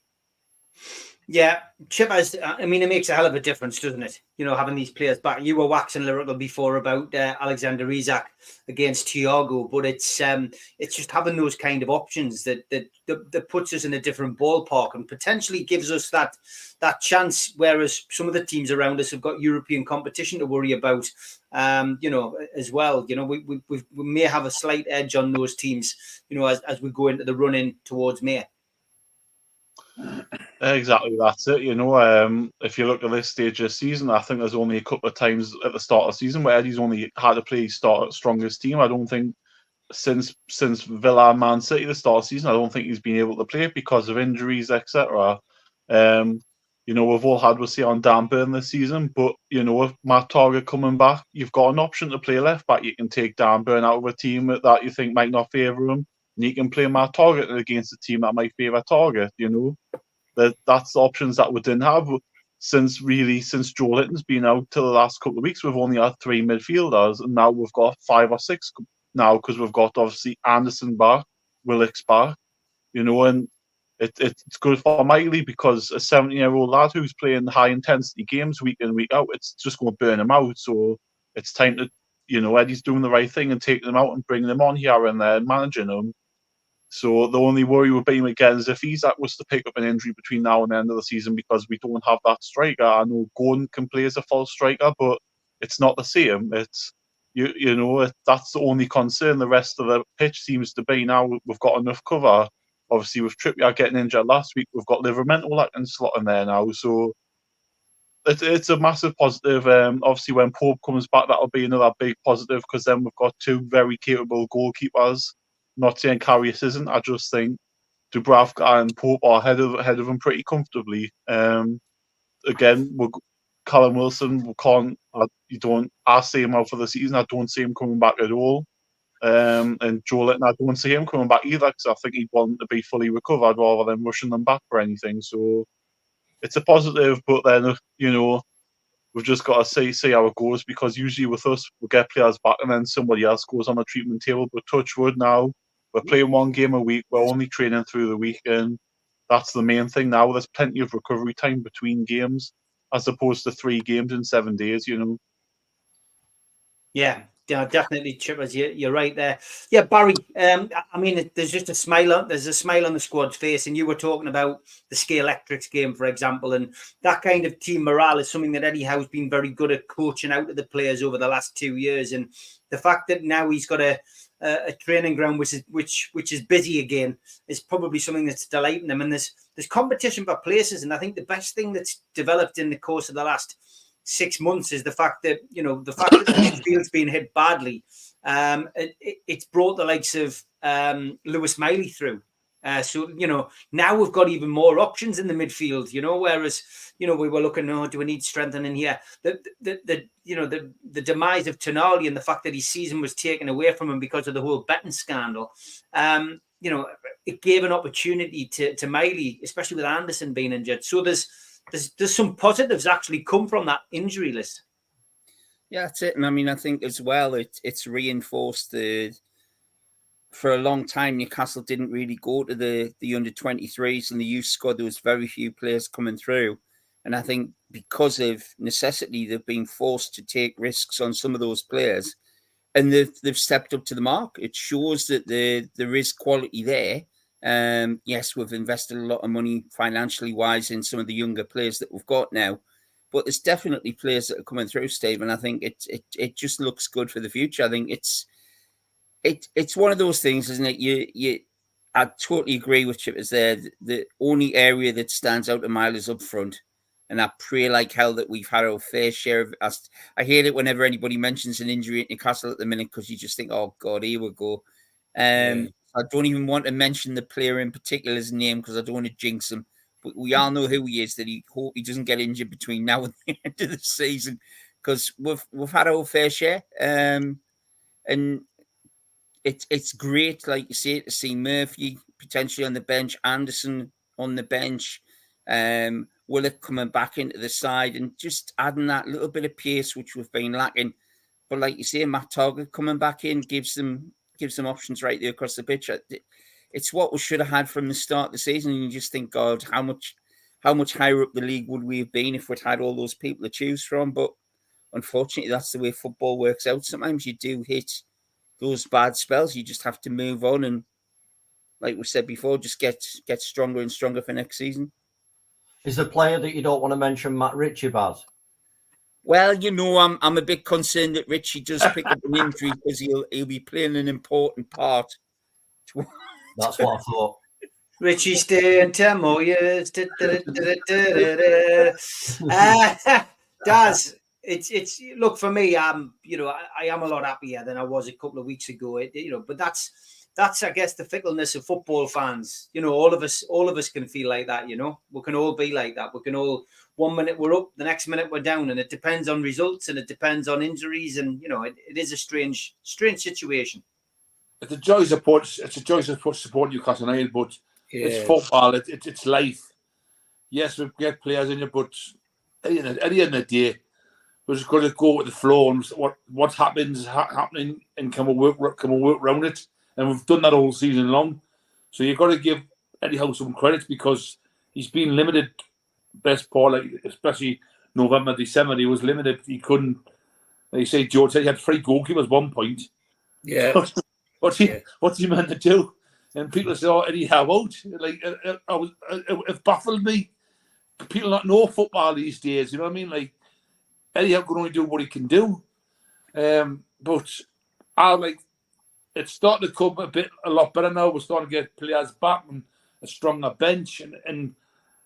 Yeah, Chip, it makes a hell of a difference, doesn't it? Having these players back. You were waxing lyrical before about Alexander Isak against Thiago, but it's just having those kind of options that puts us in a different ballpark and potentially gives us that chance. Whereas some of the teams around us have got European competition to worry about, as well. We may have a slight edge on those teams, as we go into the run-in towards May. Exactly, that's it. If you look at this stage of the season, I think there's only a couple of times at the start of the season where Eddie's only had to play strongest team. I don't think since Villa and Man City the start of the season, I don't think he's been able to play because of injuries, etc. We've all had Wesley on Dan Burn this season, but with Matt Targett coming back, you've got an option to play left back. You can take Dan Burn out of a team that you think might not favour him, and you can play Matt Targett against a team that might favour Targett. That's options that we didn't have since Joe Linton's been out till the last couple of weeks. We've only had 3 midfielders, and now we've got 5 or 6 now because we've got obviously Anderson back, Willock's back, you know, and it's good for Miley because a 17-year-old lad who's playing high intensity games week in, week out, it's just going to burn him out. So it's time to, you know, Eddie's doing the right thing and taking them out and bringing them on here and there and managing them. So the only worry would be again is if Isak was to pick up an injury between now and the end of the season because we don't have that striker. I know Gordon can play as a false striker, but it's not the same. It's you know that's the only concern. The rest of the pitch seems to be now we've got enough cover. Obviously, with Trippier getting injured last week, we've got Livermore that can slot in there now. So it's a massive positive. Obviously, when Pope comes back, that'll be another big positive because then we've got two very capable goalkeepers. Not saying Karius isn't. I just think Dubravka and Pope are ahead of him pretty comfortably. Again, Callum Wilson, we can't. I see him out for the season. I don't see him coming back at all. And Joe Litton, I don't see him coming back either because I think he'd want to be fully recovered rather than rushing them back for anything. So it's a positive, but then, you know, we've just got to see how it goes because usually with us, we'll get players back and then somebody else goes on a treatment table. But touch wood now, we're playing one game a week. We're only training through the weekend. That's the main thing now. There's plenty of recovery time between games as opposed to 3 games in 7 days, you know. Yeah, definitely, Chippers. You're right there. Yeah, Barry. I mean, there's just a smile on. There's a smile on the squad's face, and you were talking about the Ski Electrics game, for example, and that kind of team morale is something that Eddie Howe's been very good at coaching out of the players over the last 2 years, and the fact that now he's got a training ground which is busy again is probably something that's delighting them. And there's competition for places, and I think the best thing that's developed in the course of the last 6 months is the fact that the midfield's been hit badly. It's brought the likes of Lewis Miley through. So now we've got even more options in the midfield. Whereas we were looking, do we need strengthening here? The demise of Tonali and the fact that his season was taken away from him because of the whole betting scandal. It gave an opportunity to Miley, especially with Anderson being injured. So there's some positives actually come from that injury list. Yeah, that's it. And I mean, I think as well, it's reinforced for a long time, Newcastle didn't really go to the under-23s and the youth squad. There was very few players coming through. And I think because of necessity, they've been forced to take risks on some of those players. And they've stepped up to the mark. It shows that there is quality there. Yes, we've invested a lot of money financially wise in some of the younger players that we've got now, but there's definitely players that are coming through, Steve, and I think it just looks good for the future. I think it's one of those things, isn't it? I totally agree with Chippers there. The only area that stands out a mile is up front, and I pray like hell that we've had our fair share of. I hate it whenever anybody mentions an injury at Newcastle at the minute because you just think, oh God, here we go. I don't even want to mention the player in particular's name because I don't want to jinx him. But we all know who he is. That he hope he doesn't get injured between now and the end of the season because we've had our fair share. And it's great, like you say, to see Murphy potentially on the bench, Anderson on the bench, Willock coming back into the side and just adding that little bit of pace which we've been lacking. But like you say, Matt Target coming back in gives them options right there across the pitch. It's what we should have had from the start of the season. And you just think, God, how much higher up the league would we have been if we'd had all those people to choose from? But unfortunately, that's the way football works out. Sometimes you do hit those bad spells. You just have to move on. And like we said before, just get stronger and stronger for next season. Is the player that you don't want to mention Matt Ritchie, Baz? Well, I'm a bit concerned that Richie does pick up an injury because he'll be playing an important part. That's what I thought. Richie staying 10 more years. Daz, it's look for me. I am a lot happier than I was a couple of weeks ago. But that's I guess the fickleness of football fans. All of us can feel like that. We can all be like that. We can all. 1 minute we're up, the next minute we're down, and it depends on results and it depends on injuries, and it is a strange situation. It's a joy to support Newcastle United, but it's football. It's life. Yes, we get players in it, but at the end of the day, We're just going to go with the flow and what happens happening, and can we work around it? And we've done that all season long. So you've got to give Eddie Howe some credit, because he's been limited. Best part, like especially November, December, he was limited. He couldn't. Like you say, George said he had 3 goalkeepers at one point. Yeah. What's he meant to do? And people say, "Oh, Eddie Howe out." Like it baffled me. People not know football these days. You know what I mean? Like Eddie Howe can only do what he can do. But it's starting to come a lot better now. We're starting to get players back and a stronger bench, and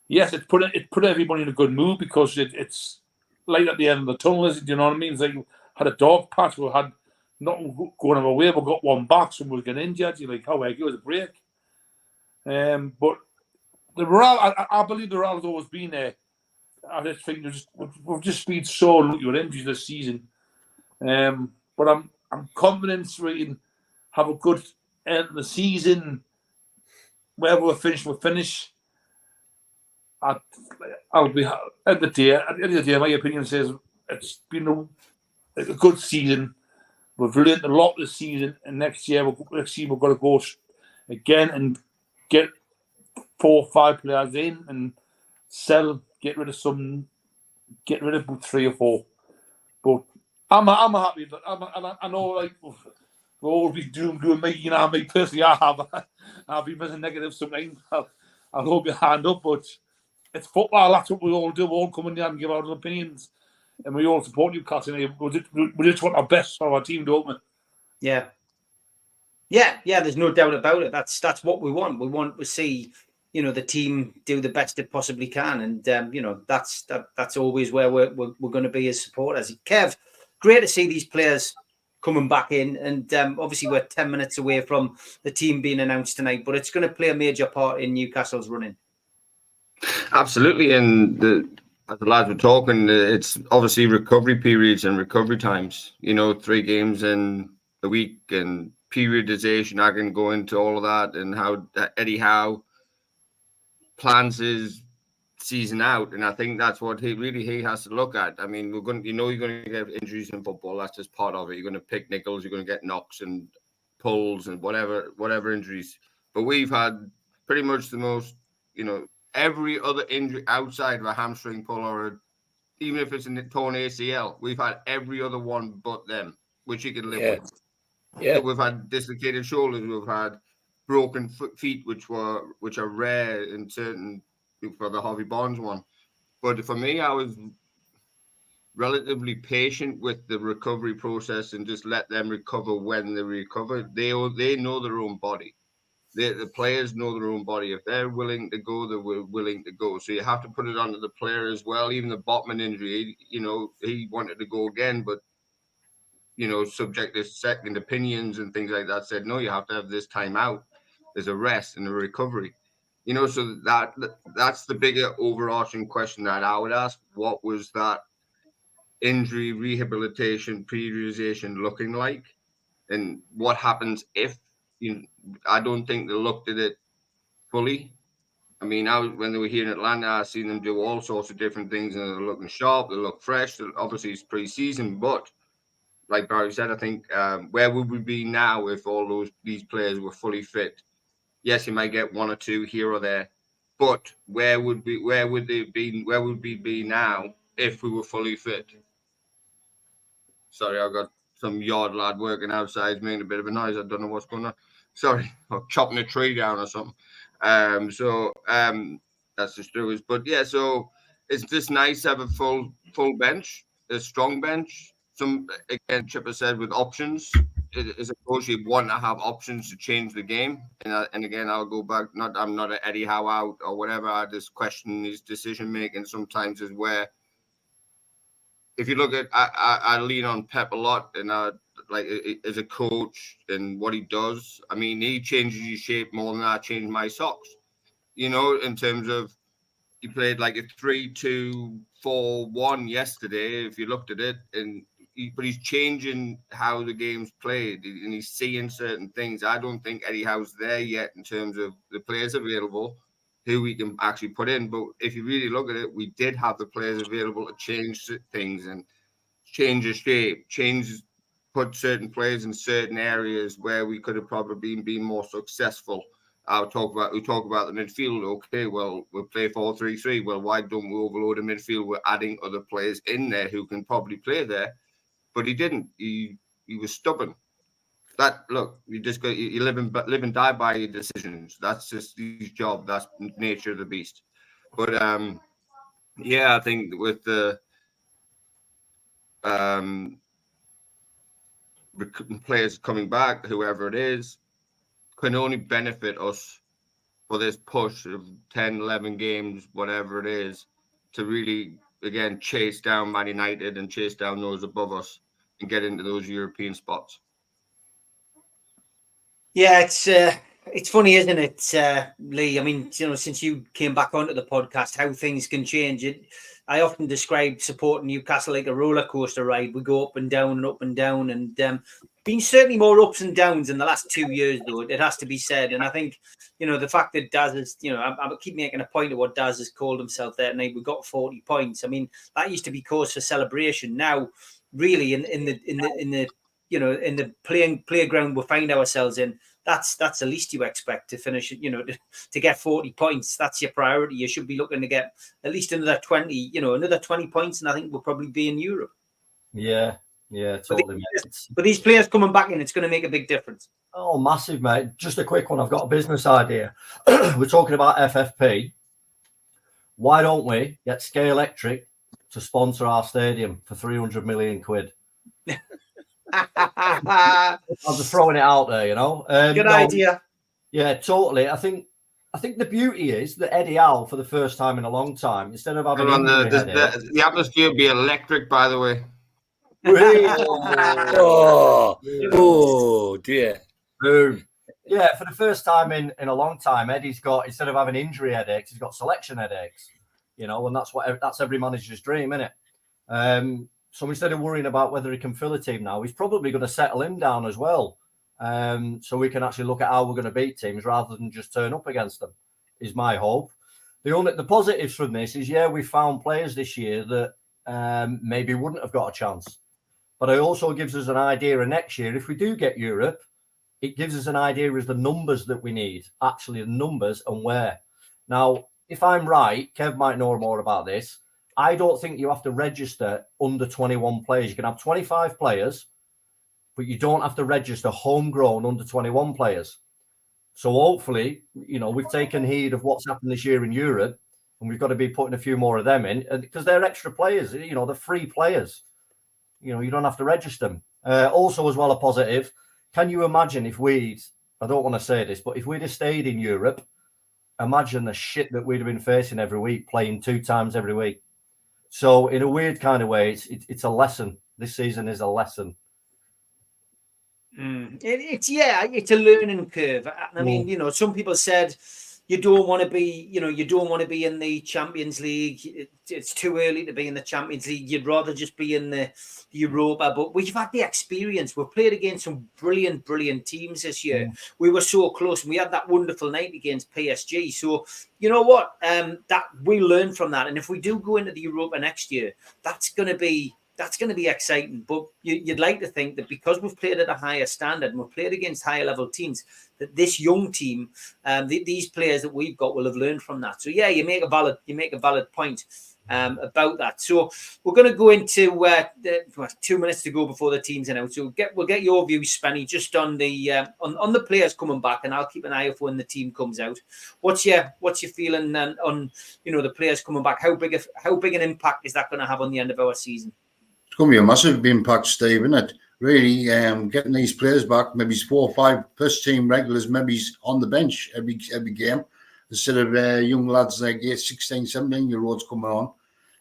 yes, it put everybody in a good mood, because it's light at the end of the tunnel. Do you know what I mean? It's like we had a dog patch. We had nothing going our way. We got one back, someone was getting injured. You're like, how give us a break? But the morale, I believe the morale has always been there. I just think we've just been so lucky with injuries this season. But I'm confident we can have a good end of the season. Wherever we're finished, we'll finish. I'll be at the end of the day. My opinion says it's been a good season. We've learned a lot this season, and next year we've got to go again and get 4 or 5 players in and sell. Get rid of 3 or 4. But I'm happy. I know, like, we'll all be doing me. You know, me personally, I've been missing negative sometimes. I'll hold my hand up, but it's football. That's what we all do. We all come in there and give our opinions, and we all support Newcastle. We just want our best for our team, don't we? Yeah. There's no doubt about it. That's what we want. We want to see, the team do the best it possibly can, and that's always where we're going to be as supporters. Kev, great to see these players coming back in, and obviously we're 10 minutes away from the team being announced tonight, but it's going to play a major part in Newcastle's running. Absolutely, and as the lads were talking, it's obviously recovery periods and recovery times. 3 games in a week and periodization. I can go into all of that and how Eddie Howe plans his season out, and I think that's what he has to look at. I mean, you're going to get injuries in football. That's just part of it. You're going to pick nickels. You're going to get knocks and pulls and whatever injuries. But we've had pretty much the most, every other injury outside of a hamstring pull or even if it's a torn ACL, we've had every other one but them, which you can live with. Yeah, we've had dislocated shoulders. We've had broken feet, which are rare in certain, for the Harvey Barnes one. But for me, I was relatively patient with the recovery process and just let them recover when they recover. They know their own body. The players know their own body. If they're willing to go, they're willing to go. So you have to put it onto the player as well. Even the Botman injury, he wanted to go again, but subject to second opinions and things like that, said, no, you have to have this time out. There's a rest and a recovery. So that's the bigger overarching question that I would ask. What was that injury rehabilitation periodization looking like? And what happens if, I don't think they looked at it fully. I mean, when they were here in Atlanta, I seen them do all sorts of different things, and they're looking sharp, they look fresh. Obviously, it's pre-season, but like Barry said, I think where would we be now if all these players were fully fit? Yes, you might get 1 or 2 here or there, but where would we be now if we were fully fit? Sorry, I've got some yard lad working outside making a bit of a noise. I don't know what's going on. Sorry, I'm chopping a tree down or something. That's just true. But yeah, so it's just nice to have a full bench, a strong bench. Some, again, Chipper said, with options. As a coach, you want to have options to change the game. And again, I'll go back. I'm not an Eddie Howe out or whatever. I just question his decision making sometimes, is where, if you look at, I lean on Pep a lot, and like as a coach and what he does. I mean, he changes your shape more than I change my socks. In terms of, he played like a 3-2-4-1 yesterday, if you looked at it, but he's changing how the game's played, and he's seeing certain things. I don't think Eddie Howe's there yet in terms of the players available who we can actually put in. But if you really look at it, we did have the players available to change things. And change the shape, put certain players in certain areas where we could have probably been more successful. We talk about the midfield. Okay, well, we'll play 4-3-3. Well, why don't we overload the midfield? We're adding other players in there who can probably play there. But he didn't. He was stubborn. You live and die by your decisions. That's just his job. That's nature of the beast. But I think with the players coming back, whoever it is, can only benefit us for this push of 10, 11 games, whatever it is, to really, again, chase down Man United and chase down those above us and get into those European spots. Yeah, it's funny, isn't it, Lee? I mean, since you came back onto the podcast, how things can change. I often describe supporting Newcastle like a roller coaster ride. We go up and down and up and down, and been certainly more ups and downs in the last 2 years, though. It has to be said, and I think the fact that Daz is, I keep making a point of what Daz has called himself there tonight. We got 40 points. I mean, that used to be cause for celebration. Now, really, in the playground we find ourselves in, that's the least you expect to finish. To get 40 points, that's your priority. You should be looking to get at least another 20. Another 20 points, and I think we'll probably be in Europe. Yeah, totally. But these players coming back in, it's going to make a big difference. Oh, massive, mate. Just a quick one. I've got a business idea. We're talking about FFP. Why don't we get Sky Electric to sponsor our stadium for 300 million quid? I'm just throwing it out there, Good idea. Yeah, totally. I think the beauty is that Eddie Howe, for the first time in a long time, instead of having the atmosphere will be electric, by the way. Oh dear. Boom. Yeah, for the first time in a long time, Eddie's got, instead of having injury headaches, he's got selection headaches. And that's every manager's dream, isn't it? So instead of worrying about whether he can fill a team now, he's probably going to settle him down as well. So we can actually look at how we're going to beat teams rather than just turn up against them, is my hope. The positives from this is, we found players this year that maybe wouldn't have got a chance. But it also gives us an idea of next year, if we do get Europe, it gives us an idea of the numbers that we need, actually the numbers and where. Now, if I'm right, Kev might know more about this. I don't think you have to register under 21 players. You can have 25 players, but you don't have to register homegrown under 21 players. So hopefully, we've taken heed of what's happened this year in Europe, and we've got to be putting a few more of them in because they're extra players. They're free players. You don't have to register them. Also, as well, a positive. Can you imagine if I don't want to say this, but if we'd have stayed in Europe, imagine the shit that we'd have been facing every week, playing 2 times every week. So in a weird kind of way, it's a lesson. This season is a lesson. It's a learning curve. I mean, some people said you don't want to be, in the Champions League. It's too early to be in the Champions League. You'd rather just be in the Europa. But we've had the experience. We've played against some brilliant teams this year. We were so close, and we had that wonderful night against PSG. So you know what? That we learn from that. And if we do go into the Europa next year, that's going to be exciting. But you'd like to think that because we've played at a higher standard and we've played against higher level teams, that this young team, these players that we've got, will have learned from that. So yeah, you make a valid point about that. So we're going to go into 2 minutes to go before the team's in out. So we'll get your views, Spenny, just on the players coming back, and I'll keep an eye out when the team comes out. What's your feeling on the players coming back? How big an impact is that going to have on the end of our season? It's going to be a massive impact, Steve, isn't it? Really, getting these players back, maybe 4 or 5 first team regulars, maybe on the bench every game, instead of young lads like 16, 17-year-olds coming on.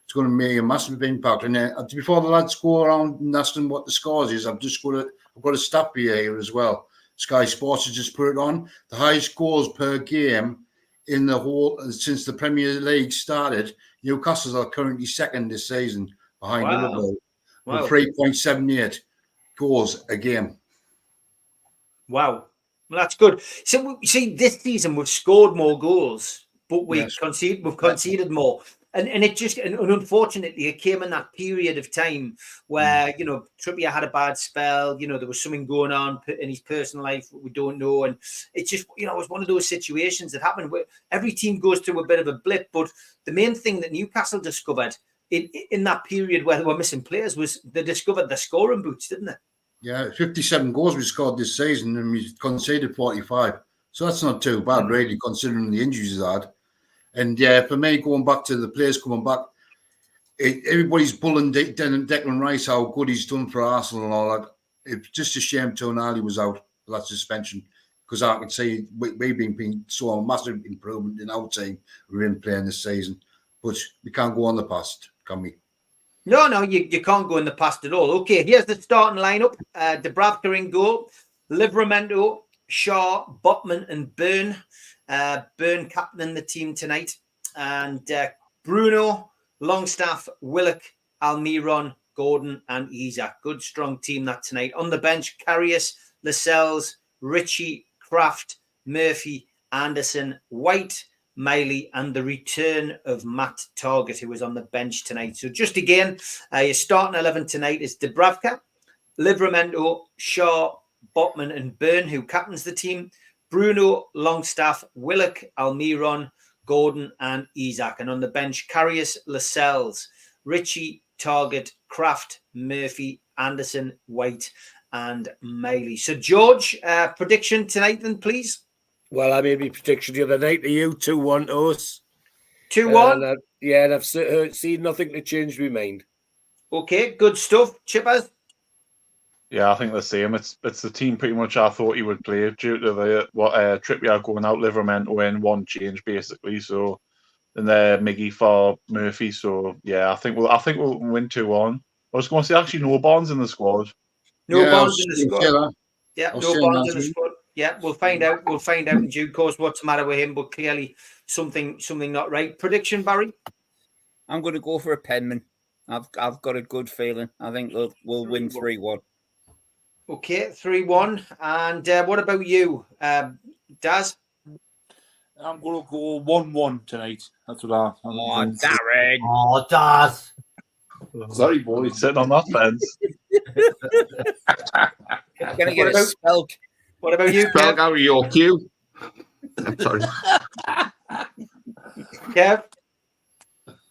It's going to make a massive impact. And before the lads go around and asking what the scores is, I've got a stat here as well. Sky Sports has just put it on. The highest scores per game in the whole since the Premier League started. Newcastle are currently second this season behind Liverpool. With 3.78 goals a game. Wow. Well, that's good. So, see, this season we've scored more goals, but we've conceded more. And it just, and unfortunately, it came in that period of time where, you know, Trippier had a bad spell. You know, there was something going on in his personal life we don't know. And it just, you know, it was one of those situations that happened where every team goes through a bit of a blip. But the main thing that Newcastle discovered in that period where they were missing players was they discovered the scoring boots, didn't they? Yeah, 57 goals we scored this season and we conceded 45. So that's not too bad, really, considering the injuries he's had. And yeah, for me, going back to the players coming back, everybody's pulling Declan Rice, how good he's done for Arsenal and all that. It's just a shame Tonali was out for that suspension, because I could see we've been so massive improvement in our team we've been playing this season. But we can't go on the past, can we? No, you can't go in the past at all. Okay, here's the starting lineup. Dubravka in goal, Livramento, Shaw, Botman and Byrne. Byrne captaining the team tonight. And Bruno, Longstaff, Willock, Almiron, Gordon and Isak. Good, strong team that tonight. On the bench, Karius, Lascelles, Ritchie, Kraft, Murphy, Anderson, White, Miley, and the return of Matt Targett, who was on the bench tonight. So just again, your starting 11 tonight is Dubravka, Livramento, Shaw, Botman and Byrne, who captains the team, Bruno, Longstaff, Willock, Almiron, Gordon and Isak. And on the bench, Karius, Lascelles, Ritchie, Targett, Kraft, Murphy, Anderson, White and Miley. So George, prediction tonight then, please. Well, I made my prediction the other night to you, 2-1 to us. 2-1? And I've seen nothing to change my mind. Okay, good stuff. Chippers? Yeah, I think the same. It's the team pretty much I thought he would play due to Trippier going out, Livramento in, one change basically. So, and Miggy for Murphy. So yeah, I think we'll win 2-1. I was going to say actually no Barnes in the squad. No Barnes in the squad. Yeah, no Barnes in the squad. Yeah, we'll find out. We'll find out in due course what's the matter with him, but clearly something not right. Prediction, Barry? I'm going to go for a Penman. I've got a good feeling. I think we'll win 3-1. Okay, 3-1. And what about you, Daz? I'm going to go 1-1 tonight. That's what I'm Darren. Oh, Daz. Sorry, boy, sitting on that fence. Can I get a spell? What about you, Spell out your cue. I'm sorry. Kev?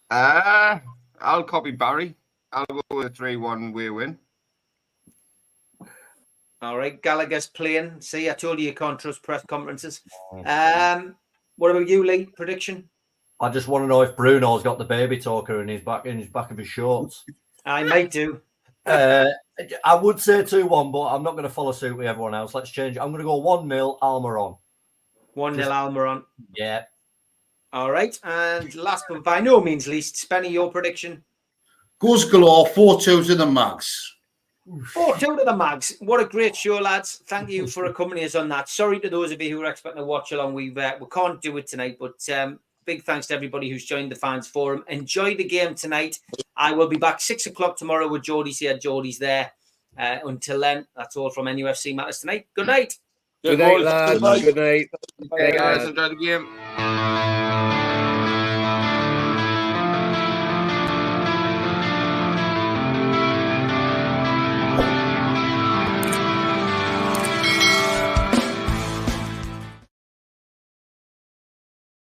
I'll copy Barry. I'll go with a 3-1 we win. All right, Gallagher's playing. See, I told you can't trust press conferences. What about you, Lee? Prediction? I just want to know if Bruno's got the baby talker in his back of his shorts. I might do. I would say 2-1, but I'm not going to follow suit with everyone else. Let's change it. I'm going to go 1-0 Almiron. 1-0 Almiron. Yeah. All right. And last but by no means least, Spenny, your prediction? Goals galore, 4-2 to the Mags. 4-2 to the Mags. What a great show, lads. Thank you for accompanying us on that. Sorry to those of you who were expecting to watch along. We can't do it tonight, but big thanks to everybody who's joined the Fans Forum. Enjoy the game tonight. I will be back 6 o'clock tomorrow with Geordie's here. Geordie's there. Until then, that's all from NUFC Matters tonight. Good night. Good night, lads. Good night. Hey, guys. Enjoy the game.